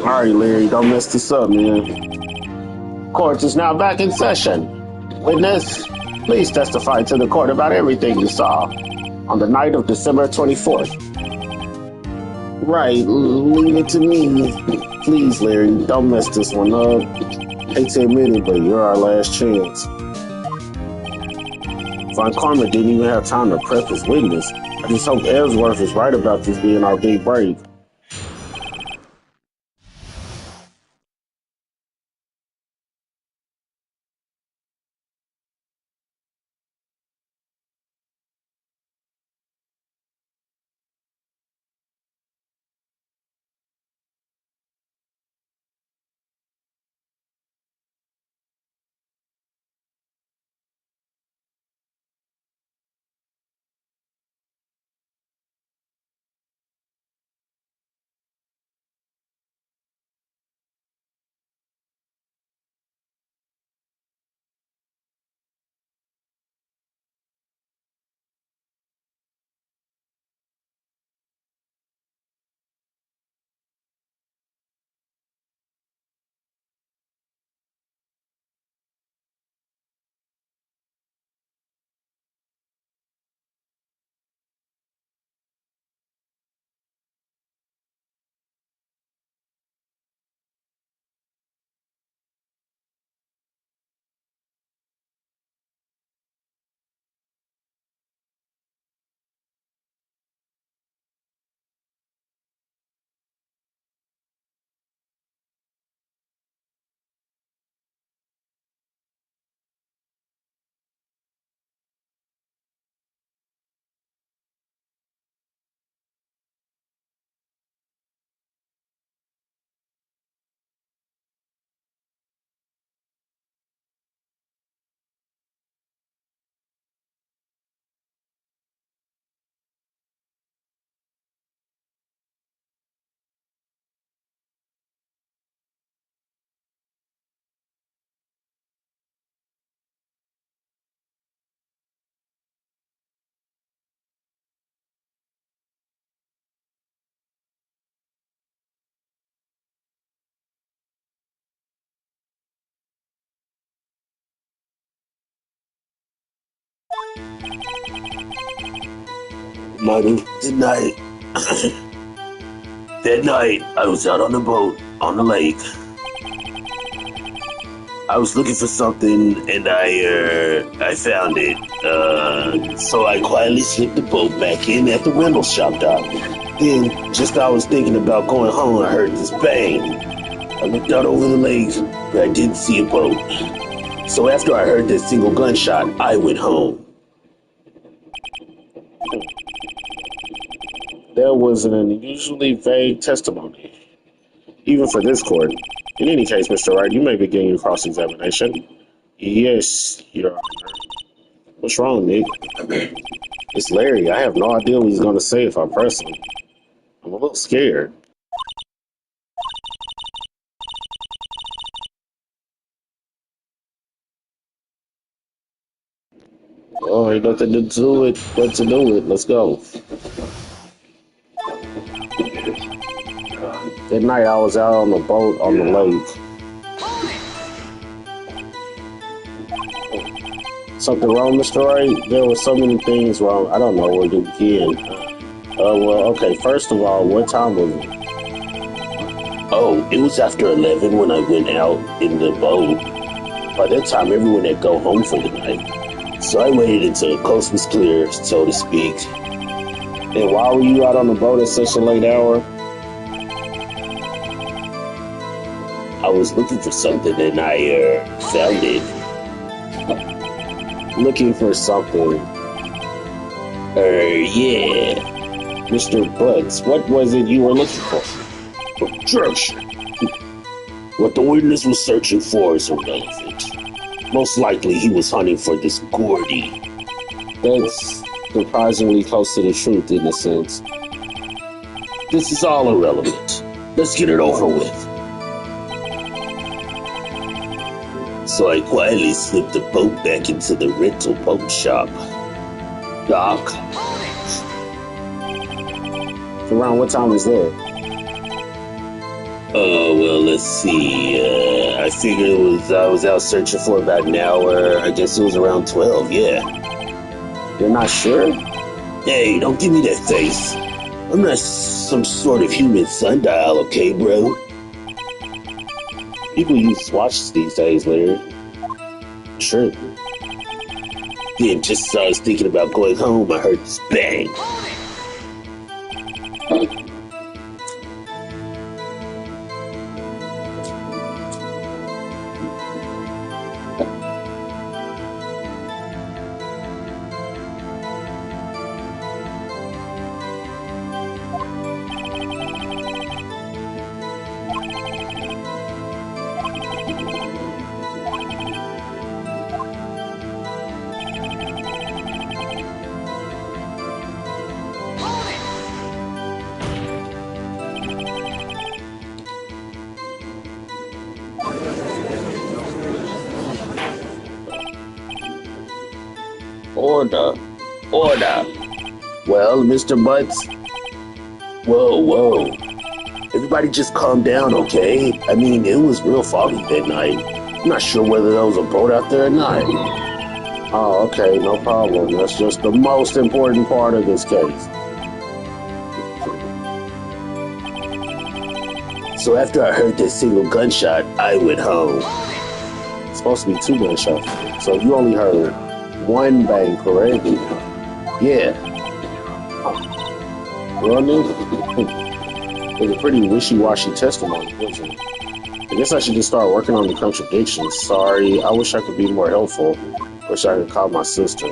A: All right, Larry, don't mess this up, man. Court is now back in session. Witness, please testify to the court about everything you saw on the night of December 24th. Right, leave it to me. Please, Larry, don't mess this one up. Hate to admit it, but you're our last chance. Von Karma didn't even have time to prep his witness. I just hope Ellsworth is right about this being our big break. Tonight, that night, I was out on the boat on the lake. I was looking for something and I found it. So I quietly slipped the boat back in at the rental shop dock. Then, just as I was thinking about going home, I heard this bang. I looked out over the lake, but I didn't see a boat. So after I heard that single gunshot, I went home. That was an unusually vague testimony, even for this court. In any case, Mr. Wright, you may begin your cross-examination. Yes, Your Honor. What's wrong, Nick? It's Larry. I have no idea what he's going to say if I press him. I'm a little scared. Oh, ain't nothing to do it but to do it. Let's go. That night I was out on the boat on the lake. Something wrong, Mr. Wright? There were so many things wrong. I don't know where to begin. Well, okay. First of all, what time was it? Oh, it was after 11 when I went out in the boat. By that time, everyone had go home for the night. So I waited until the coast was clear, so to speak. And why were you out on the boat at such a late hour? I was looking for something and I found it. Looking for something. Yeah. Mr. Butts, what was it you were looking for? Objection. What the witness was searching for is irrelevant. Most likely he was hunting for this Gordy. That's surprisingly close to the truth in a sense. This is all irrelevant. Let's get it over with. So I quietly slipped the boat back into the rental boat shop. Doc. Around what time was that? Oh, well, let's see. I figured I was out searching for about an hour. I guess it was around 12, yeah. You're not sure? Hey, don't give me that face. I'm not some sort of human sundial, okay, bro? People use watches these days, Larry. Sure. Then just as I was thinking about going home, I heard this bang. Order. Order. Well, Mr. Butts? Whoa. Everybody just calm down, okay? I mean, it was real foggy that night. I'm not sure whether there was a boat out there or not. Oh, okay, no problem. That's just the most important part of this case. So after I heard that single gunshot, I went home. It's supposed to be 2 gunshots. So you only heard 1 bang, correct? Yeah. Well, it was a pretty wishy-washy testimony, wasn't it? I guess I should just start working on the contradictions. Sorry, I wish I could be more helpful. Wish I could call my sister.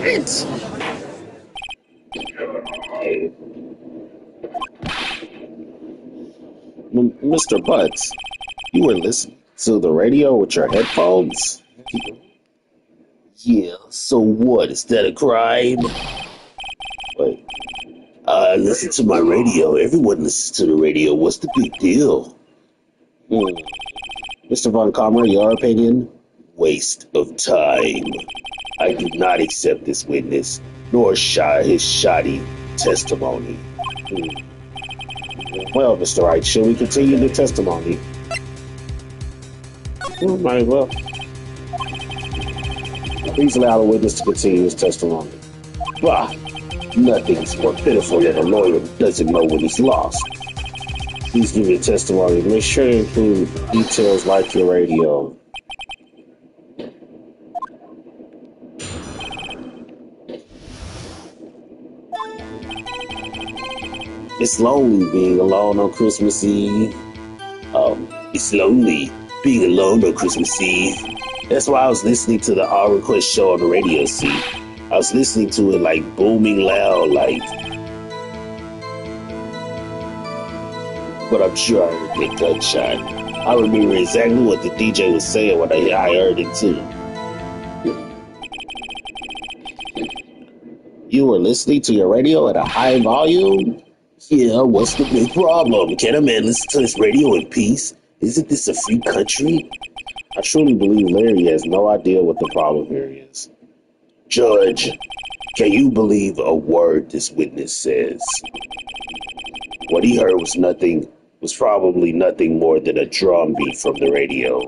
A: It's Mr. Butts. You were listening to the radio with your headphones? Yeah, so what? Is that a crime? Wait, I listen to my radio. Everyone listens to the radio. What's the big deal? Mr. Von Commer, your opinion? Waste of time. I do not accept this witness, nor his shoddy testimony. Well, Mr. Wright, shall we continue the testimony? Might as well. Please allow the witness to continue his testimony. Bah! Nothing's more pitiful than a lawyer who doesn't know when he's lost. Please give your testimony. Make sure to include details like your radio. It's lonely being alone on Christmas Eve. It's lonely. being alone on Christmas Eve. That's why I was listening to the All Request show on the radio, see? I was listening to it like booming loud, like. But I'm sure I heard that gunshot. I remember exactly what the DJ was saying when I heard it too. You were listening to your radio at a high volume? Yeah, what's the big problem? Can a man listen to his radio in peace? Isn't this a free country? I truly believe Larry has no idea what the problem here is. Judge, can you believe a word this witness says? What he heard was probably nothing more than a drum beat from the radio.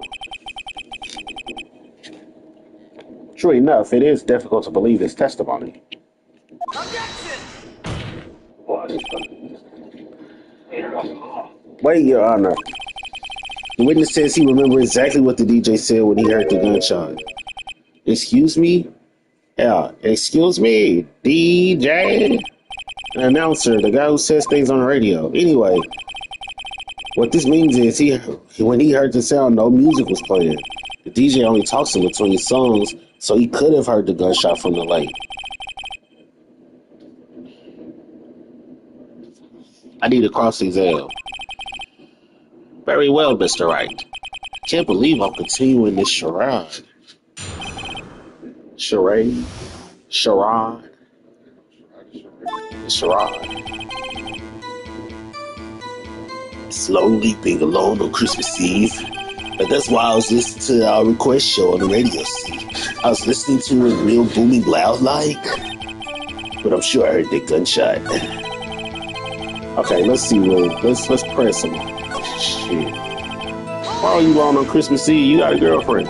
A: True enough, it is difficult to believe his testimony. Wait, Your Honor. The witness says he remembers exactly what the DJ said when he heard the gunshot. Excuse me? Yeah, excuse me, DJ? An announcer, the guy who says things on the radio. Anyway, what this means is when he heard the sound, no music was playing. The DJ only talks in between songs, so he could have heard the gunshot from the lake. I need a cross-exam. Very well, Mr. Wright. Can't believe I'm continuing this charade. Charade? Charade? Charade. Slowly being alone on Christmas Eve. But that's why I was listening to our request show on the radio. See, I was listening to it real booming loud like. But I'm sure I heard that gunshot. Okay, let's see, Will. Let's press him. Shit. Why are you alone on Christmas Eve? You got a girlfriend.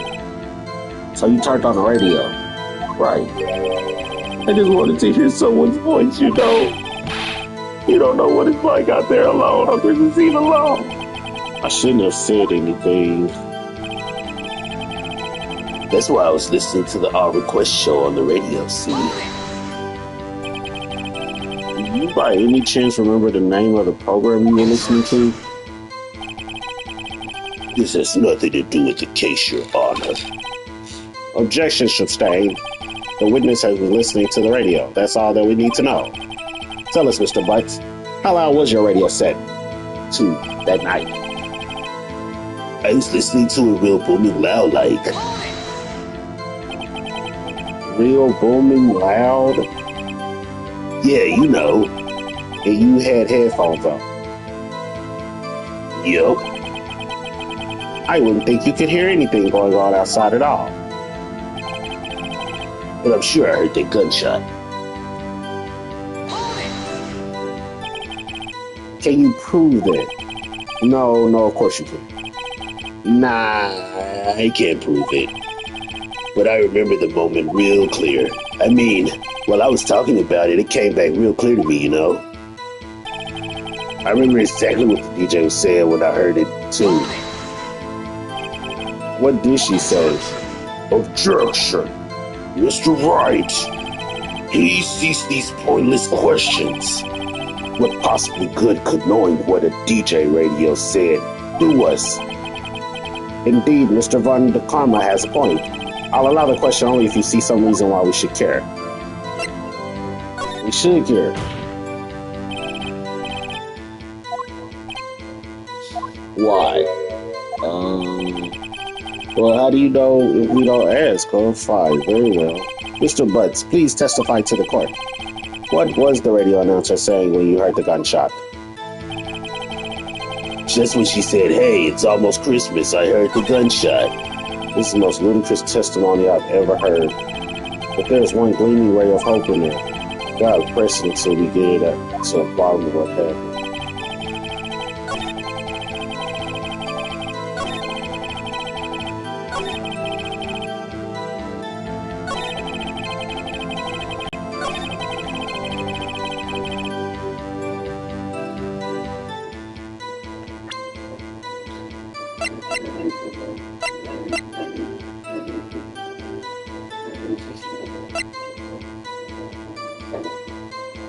A: So you turned on the radio. Right. I just wanted to hear someone's voice, you know. You don't know what it's like out there alone on Christmas Eve alone. I shouldn't have said anything. That's why I was listening to the All Request show on the radio, see? Do you by any chance remember the name of the program you were listening to? This has nothing to do with the case, Your Honor. Objection, sustained. The witness has been listening to the radio. That's all that we need to know. Tell us, Mr. Butts, how loud was your radio set to that night? I was listening to it real booming loud, like. Real booming loud? Yeah, you know. And you had headphones on. Yup. I wouldn't think you could hear anything going on outside at all. But I'm sure I heard that gunshot. Can you prove that? No, of course you can't. Nah, I can't prove it. But I remember the moment real clear. I mean, while I was talking about it, it came back real clear to me, you know? I remember exactly what the DJ was saying when I heard it, too. What did she say? Objection. Mr. Wright, please cease these pointless questions. What possibly good could knowing what a DJ radio said do us? Indeed, Mr. Von de Karma has a point. I'll allow the question only if you see some reason why we should care. We should care. Why? Well, how do you know if we don't ask? Oh, fine, very well. Mr. Butts, please testify to the court. What was the radio announcer saying when you heard the gunshot? Just when she said, hey, it's almost Christmas, I heard the gunshot. This is the most ludicrous testimony I've ever heard. But there's one gleaming ray of hope in there. God, press it until we get it to the bottom of what happened.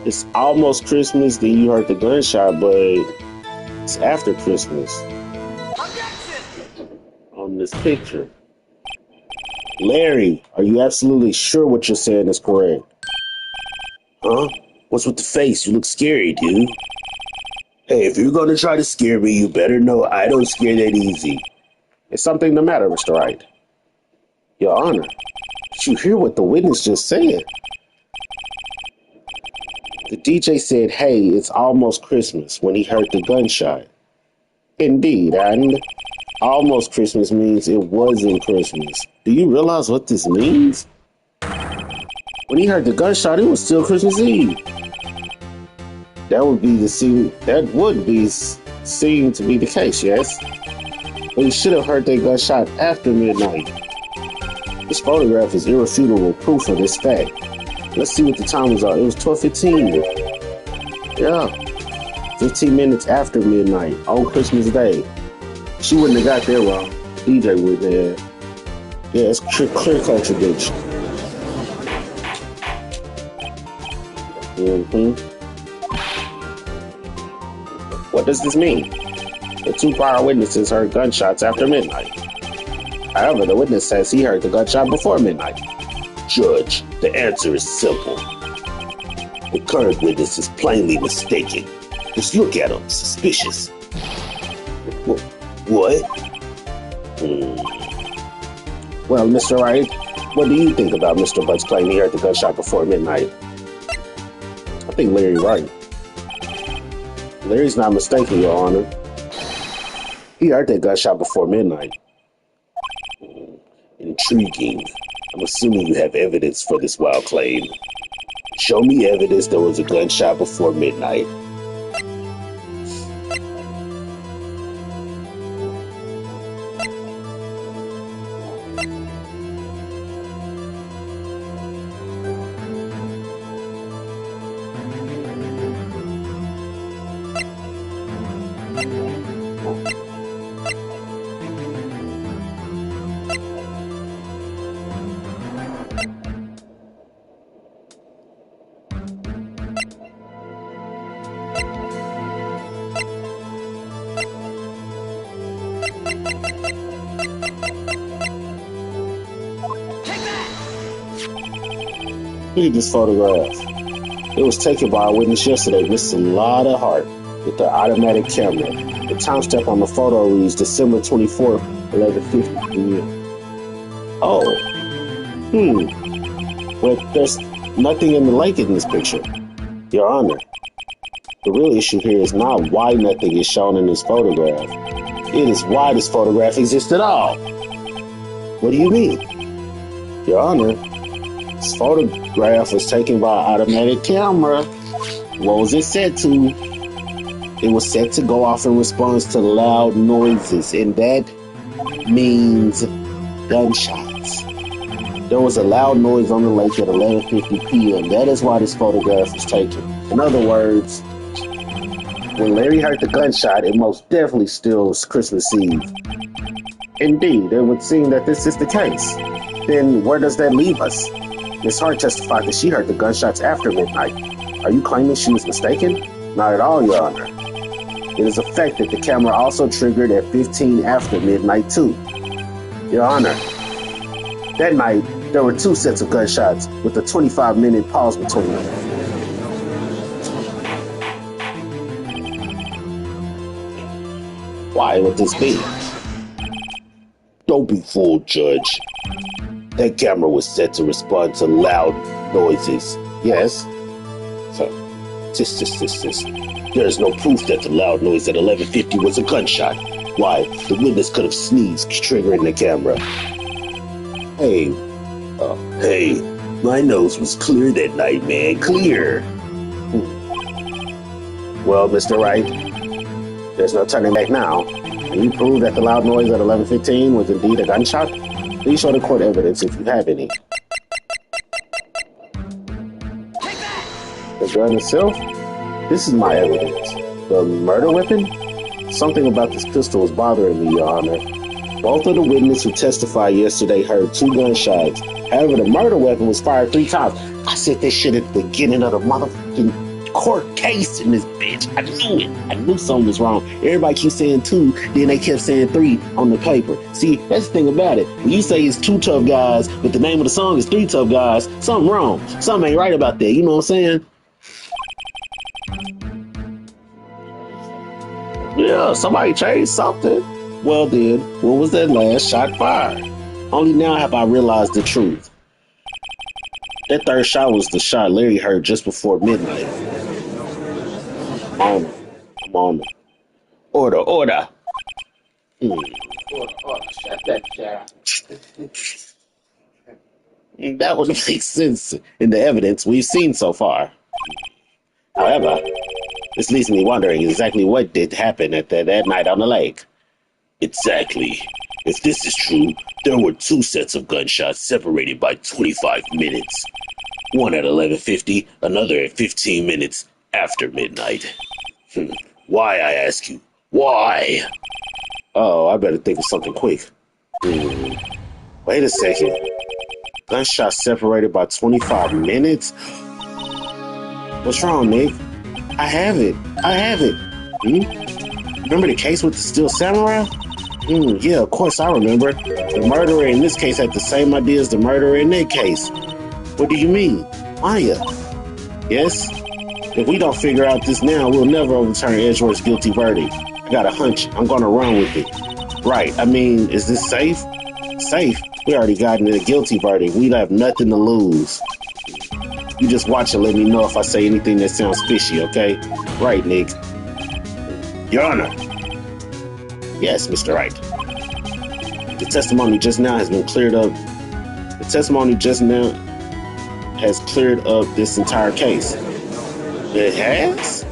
A: It's almost Christmas, then you heard the gunshot, but it's after Christmas.
D: Objection!
A: Oh this picture. Larry, are you absolutely sure what you're saying is correct? Huh? What's with the face? You look scary, dude. Hey, if you're gonna try to scare me, you better know I don't scare that easy. Is something the matter, Mr. Wright? Your Honor, did you hear what the witness just said? The DJ said, hey, it's almost Christmas when he heard the gunshot. Indeed, and almost Christmas means it wasn't Christmas. Do you realize what this means? When he heard the gunshot, it was still Christmas Eve. That would be seen to be the case, yes? But he should have heard that gunshot after midnight. This photograph is irrefutable proof of this fact. Let's see what the time was. It was 12:15. Yeah, 15 minutes after midnight on Christmas Day. She wouldn't have got there wrong. DJ wouldn't have. Yeah, it's clear contradiction. What does this mean? The two prior witnesses heard gunshots after midnight. However, the witness says he heard the gunshot before midnight. Judge, the answer is simple. The current witness is plainly mistaken. Just look at him, suspicious. What? Well, Mr. Wright, what do you think about Mr. Buck's claim he heard the gunshot before midnight? I think Larry's right. Larry's not mistaken, Your Honor. He heard that gunshot before midnight. Intriguing. I'm assuming you have evidence for this wild claim. Show me evidence there was a gunshot before midnight. Look at this photograph. It was taken by a witness yesterday, Miss Salada Hart, with the automatic camera. The timestamp on the photo reads December 24th, 11:50 p.m. Oh. But there's nothing in the lake in this picture. Your Honor, the real issue here is not why nothing is shown in this photograph. It is why this photograph exists at all. What do you mean? Your Honor, this photograph was taken by an automatic camera. What was it set to? It was set to go off in response to loud noises, and that means gunshots. There was a loud noise on the lake at 11:50 p.m. That is why this photograph was taken. In other words, when Larry heard the gunshot, it most definitely still was Christmas Eve. Indeed, it would seem that this is the case. Then where does that leave us? Miss Hart testified that she heard the gunshots after midnight. Are you claiming she was mistaken? Not at all, Your Honor. It is a fact that the camera also triggered at 15 after midnight, too. Your Honor, that night, there were two sets of gunshots with a 25-minute pause between them. Why would this be? Don't be fooled, Judge. That camera was set to respond to loud noises. Yes? So, there is no proof that the loud noise at 11:50 was a gunshot. Why, the witness could have sneezed, triggering the camera. Hey, my nose was clear that night, man, clear. Well, Mr. Wright, there's no turning back now. Can you prove that the loud noise at 11:15 was indeed a gunshot? Please show the court evidence if you have any. The gun itself? This is my evidence. The murder weapon? Something about this pistol is bothering me, Your Honor. Both of the witnesses who testified yesterday heard two gunshots. However, the murder weapon was fired 3 times. I said this shit at the beginning of the motherfucking... court case in this bitch. I knew it. I knew something was wrong. Everybody keeps saying 2, then they kept saying 3 on the paper. See, that's the thing about it. When you say it's 2 tough guys, but the name of the song is 3 tough guys, something wrong. Something ain't right about that. You know what I'm saying? Yeah, somebody changed something. Well then, when was that last shot fired? Only now have I realized the truth. That third shot was the shot Larry heard just before midnight. I'm on. Order.
C: Shut that shot.
A: That would make sense in the evidence we've seen so far. However, this leaves me wondering exactly what did happen at that night on the lake. Exactly. If this is true, there were 2 sets of gunshots separated by 25 minutes. One at 11:50, another at 15 minutes after midnight. Why, I ask you? Why? Oh, I better think of something quick. Wait a second. Gunshots separated by 25 minutes? What's wrong, Nick? I have it. Remember the case with the Steel Samurai? Yeah, of course I remember. The murderer in this case had the same idea as the murderer in that case. What do you mean? Maya? Yes? If we don't figure out this now, we'll never overturn Edgeworth's guilty verdict. I got a hunch. I'm gonna run with it. Right, I mean, is this safe? Safe? We already gotten a guilty verdict. We have nothing to lose. You just watch and let me know if I say anything that sounds fishy, okay? Right, Nick. Your Honor. Yes, Mr. Wright. The testimony just now has been cleared up. The testimony just now has cleared up this entire case. It has?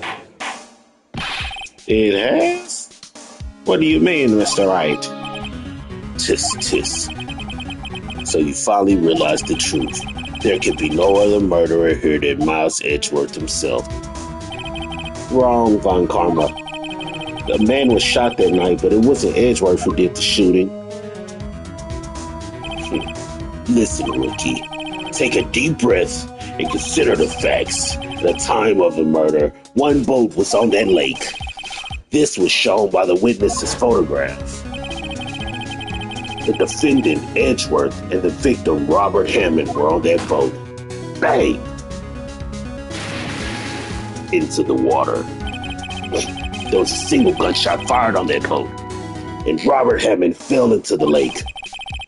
A: It has? What do you mean, Mr. Wright? Tis. So you finally realized the truth. There could be no other murderer here than Miles Edgeworth himself. Wrong, Von Karma. The man was shot that night, but it wasn't Edgeworth who did the shooting. Listen, rookie. Take a deep breath and consider the facts. At the time of the murder, 1 boat was on that lake. This was shown by the witness's photograph. The defendant, Edgeworth, and the victim, Robert Hammond, were on that boat. Bang! Into the water. There was a single gunshot fired on that boat, and Robert Hammond fell into the lake.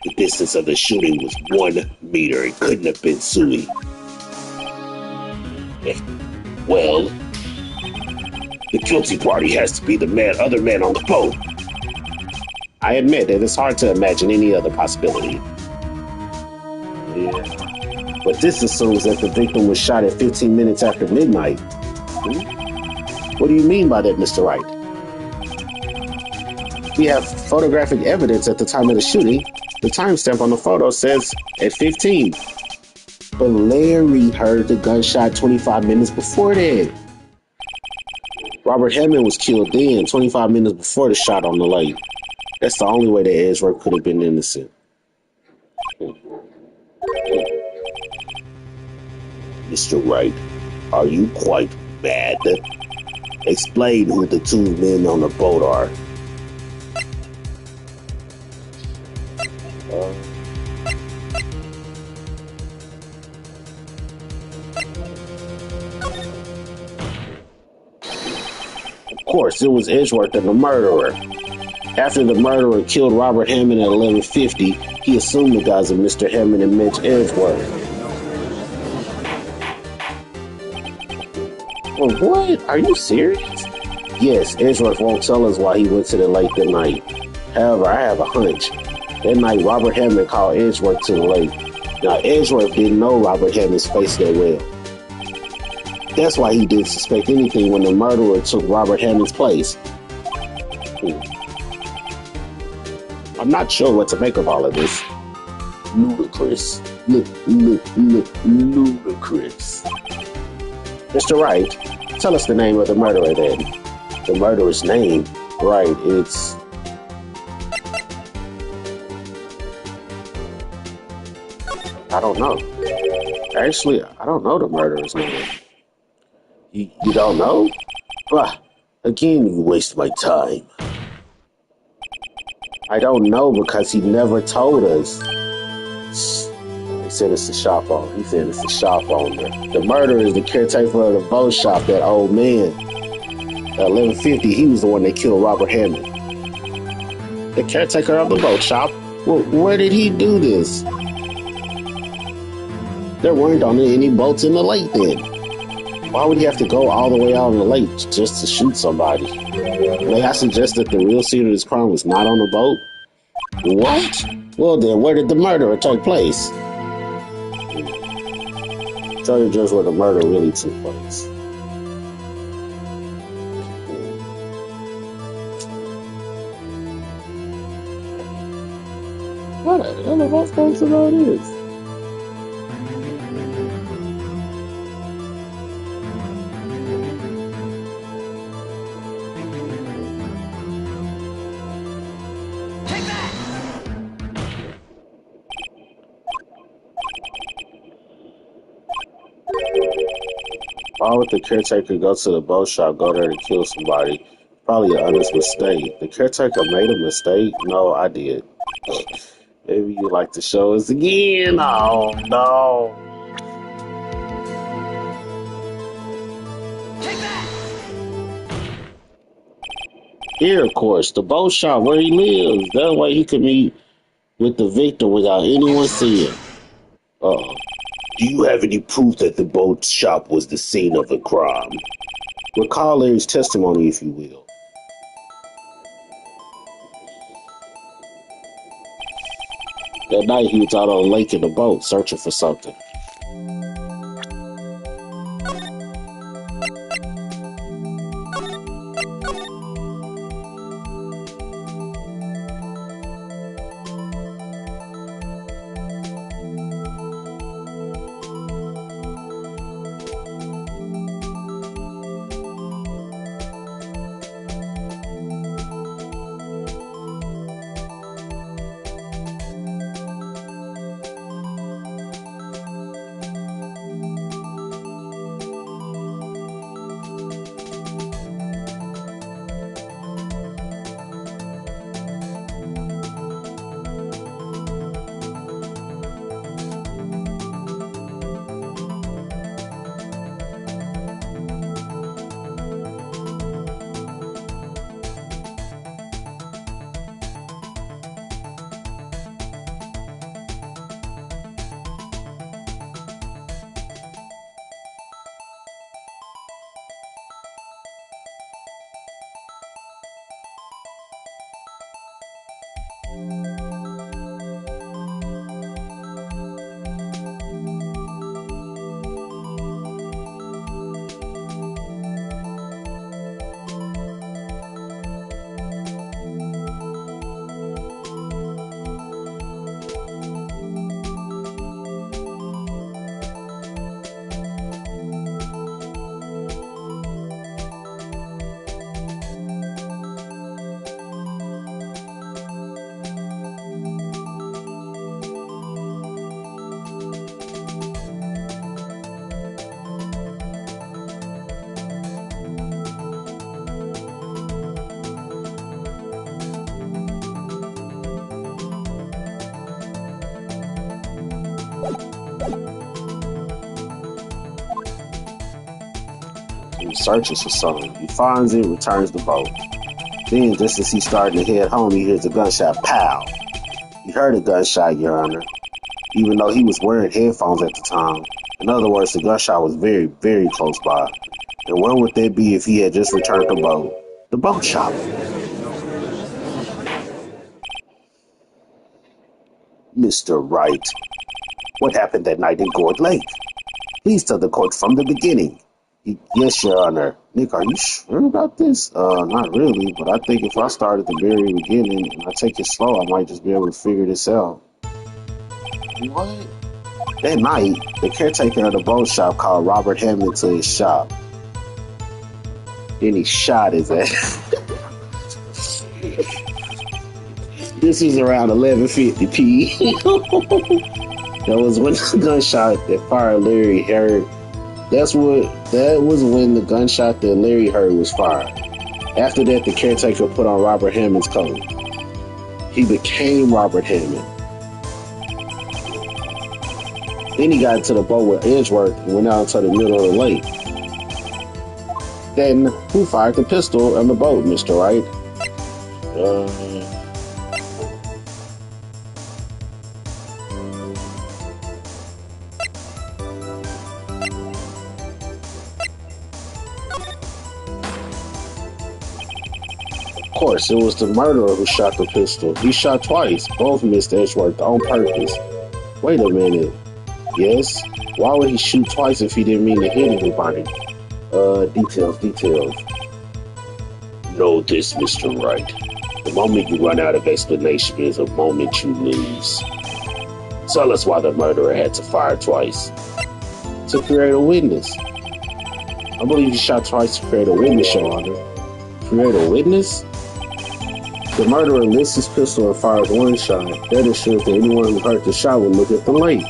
A: The distance of the shooting was 1 meter. It couldn't have been Suey. Well, the guilty party has to be the other man on the boat. I admit that it's hard to imagine any other possibility. Yeah. But this assumes that the victim was shot at 15 minutes after midnight. What do you mean by that, Mr. Wright? We have photographic evidence at the time of the shooting. The timestamp on the photo says at 15. But Larry heard the gunshot 25 minutes before that. Robert Hammond was killed then, 25 minutes before the shot on the lake. That's the only way that Edgeworth could have been innocent. Mr. Wright, are you quite mad? Explain who the 2 men on the boat are. Of course, it was Edgeworth and the murderer. After the murderer killed Robert Hammond at 11:50, he assumed the guise of Mr. Hammond and Mitch Edgeworth. Well, what? Are you serious? Yes, Edgeworth won't tell us why he went to the lake that night. However, I have a hunch. That night, Robert Hammond called Edgeworth to the lake. Now, Edgeworth didn't know Robert Hammond's face that well. That's why he didn't suspect anything when the murderer took Robert Hammond's place. I'm not sure what to make of all of this. Ludicrous. Ludicrous. Mr. Wright, tell us the name of the murderer then. The murderer's name? Right, it's... I don't know. Actually, I don't know the murderer's name. You don't know? Bah, again, you waste my time. I don't know because he never told us. He said it's the shop owner. He said it's the shop owner. The murderer is the caretaker of the boat shop, that old man. At 1150, he was the one that killed Robert Hammond. The caretaker of the boat shop? Well, where did he do this? There weren't on any boats in the lake then. Why would he have to go all the way out in the lake just to shoot somebody? May I suggest that the real scene of this crime was not on the boat? What? Well then, where did the murder take place? Tell your judge where the murder really took place. What the hell am I supposed to know this? Why would the caretaker go to the boat shop, go there to kill somebody? Probably an honest mistake. The caretaker made a mistake? No, I did. Maybe you'd like to show us again? Oh, no. Here, of course, the boat shop where he lives. That way he could meet with the victim without anyone seeing. Uh-oh. Do you have any proof that the boat shop was the scene of the crime? Recall Larry's testimony, if you will. That night he was out on the lake in the boat searching for something. He searches for something. He finds it, returns the boat. Then, just as he's starting to head home, he hears a gunshot. Pow! He heard a gunshot, Your Honor, even though he was wearing headphones at the time. In other words, the gunshot was very, very close by. And where would that be if he had just returned the boat? The boat shop. Mr. Wright, what happened that night in Gourd Lake? Please tell the court from the beginning. Yes, Your Honor. Nick, are you sure about this? Not really, but I think if I start at the very beginning and I take it slow, I might just be able to figure this out. What? That night, the caretaker of the boat shop called Robert Hammond to his shop. Then he shot his ass. This was around 11:50 p.m. That was when the gunshot that fired Larry heard. That's what That was when the gunshot that Larry heard was fired. After that, the caretaker put on Robert Hammond's coat. He became Robert Hammond. Then he got into the boat with Edgeworth and went out into the middle of the lake. Then, who fired the pistol on the boat, Mr. Wright? Of course, it was the murderer who shot the pistol. He shot twice. Both missed Edgeworth on purpose. Wait a minute. Yes? Why would he shoot twice if he didn't mean to hit anybody? Details. Know this, Mr. Wright. The moment you run out of explanation is a moment you lose. Tell us why the murderer had to fire twice. To create a witness. I believe he shot twice to create a witness, Your Honor. Create a witness? The murderer lifts his pistol and fires one shot. That ensures that anyone who heard the shot would look at the lake.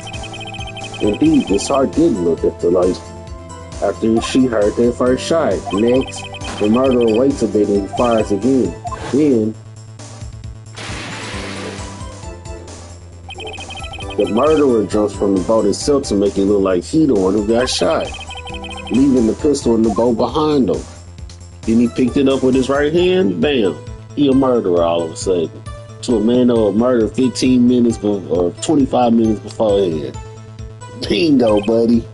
A: Indeed, Miss Hart did look at the lake after she heard that first shot. Next, the murderer waits a bit and he fires again. Then, the murderer jumps from the boat itself to make it look like he the one who got shot, leaving the pistol in the boat behind him. Then he picked it up with his right hand. Bam. He a murderer all of a sudden. To a man that was murdered 15 minutes or 25 minutes beforehand. Bingo, buddy.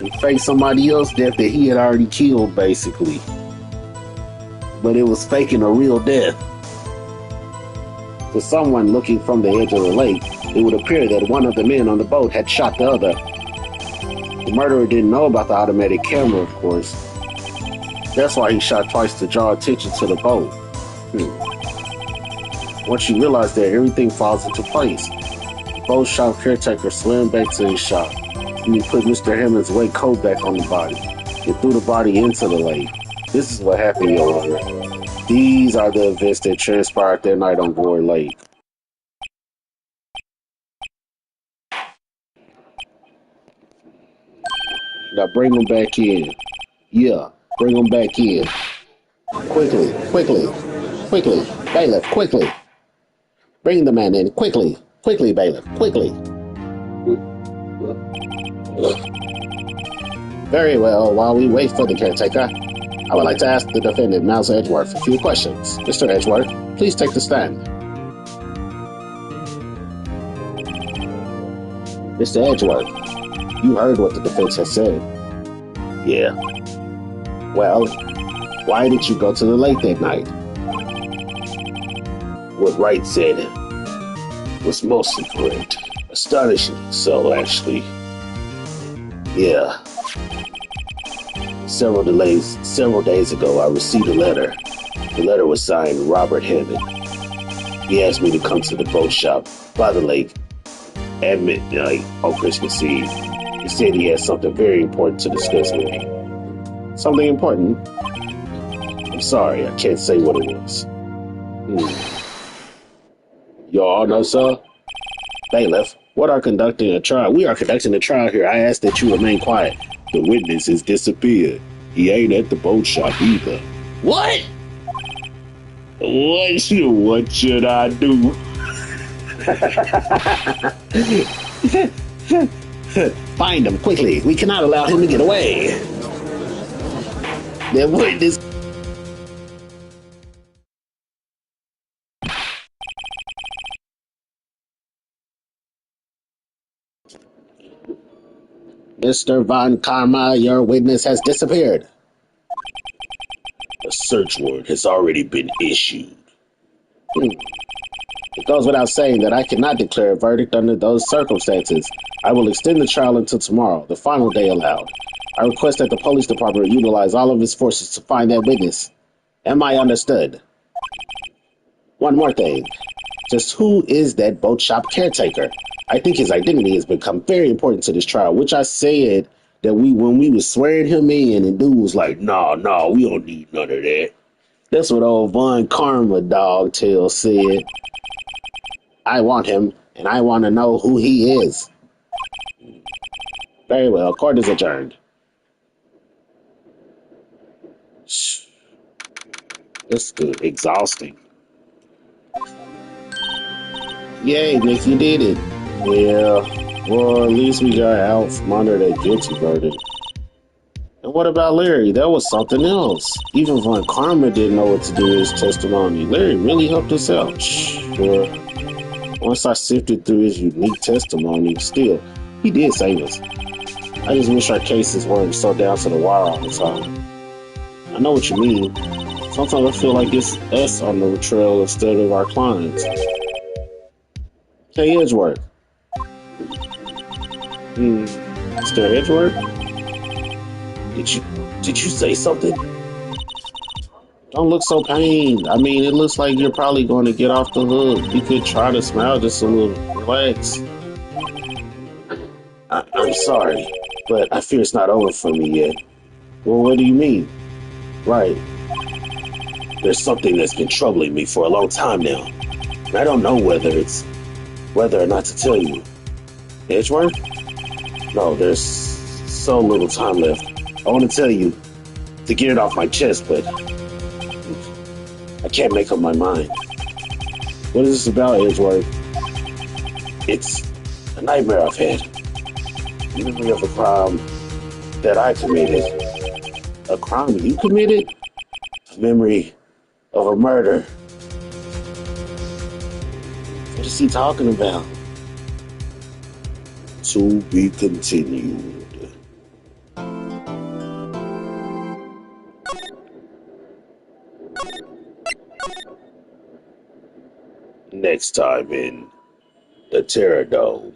A: He faced somebody else's death that he had already killed, basically. But it was faking a real death. To someone looking from the edge of the lake, it would appear that one of the men on the boat had shot the other. The murderer didn't know about the automatic camera, of course. That's why he shot twice to draw attention to the boat. Once you realize that, everything falls into place. The boat shop caretaker swam back to his shop, and he put Mr. Hammond's weight coat back on the body and threw the body into the lake. This is what happened, Your Honor. These are the events that transpired that night on Board Lake. Now bring them back in. Yeah, bring them back in. Quickly. Bailiff, quickly. Bring the man in, quickly. Quickly, bailiff, quickly. Very well, while we wait for the caretaker, I would like to ask the defendant, Miles Edgeworth, a few questions. Mr. Edgeworth, please take the stand. Mr. Edgeworth, you heard what the defense has said. Yeah. Well, why did you go to the lake that night? What Wright said was mostly correct. Astonishingly so, actually. Yeah. Several days ago, I received a letter. The letter was signed Robert Hammond. He asked me to come to the boat shop by the lake at midnight on Christmas Eve. He said he had something very important to discuss with me. Something important? I'm sorry, I can't say what it was. Your Honor, sir? Bailiff, we are conducting a trial here. I ask that you remain quiet. The witness has disappeared. He ain't at the boat shop either. What? What should I do? Find him quickly. We cannot allow him to get away. The witness. Mr. Von Karma, your witness has disappeared. A search warrant has already been issued. It goes without saying that I cannot declare a verdict under those circumstances. I will extend the trial until tomorrow, the final day allowed. I request that the police department utilize all of its forces to find that witness. Am I understood? One more thing. Just who is that boat shop caretaker? I think his identity has become very important to this trial, which I said that when we was swearing him in, and dude was like, nah, we don't need none of that. That's what old Von Karma Dogtail said. I want him, and I want to know who he is. Very well, court is adjourned. That's good. Exhausting. Yay, Nick, you did it. Yeah. Well, at least we got out from under that guilty verdict. And what about Larry? That was something else. Even Von Karma didn't know what to do with his testimony. Larry really helped us out. Sure. Once I sifted through his unique testimony, still, he did save us. I just wish our cases weren't so down to the wire all the time. I know what you mean. Sometimes I feel like it's us on the trail instead of our clients. Hey, Edgeworth. Mr. Edgeworth? Did you say something? Don't look so pained. I mean, it looks like you're probably going to get off the hook. You could try to smile just a little. Relax. I'm sorry, but I fear it's not over for me yet. Well, what do you mean? Right. There's something that's been troubling me for a long time now. And I don't know whether or not to tell you. Edgeworth? No, there's so little time left. I want to tell you to get it off my chest, but I can't make up my mind. What is this about, Edgeworth? It's a nightmare I've had. A memory of a crime that I committed. A crime you committed? A memory of a murder. What is he talking about? To be continued. Next time in the Terror Dome.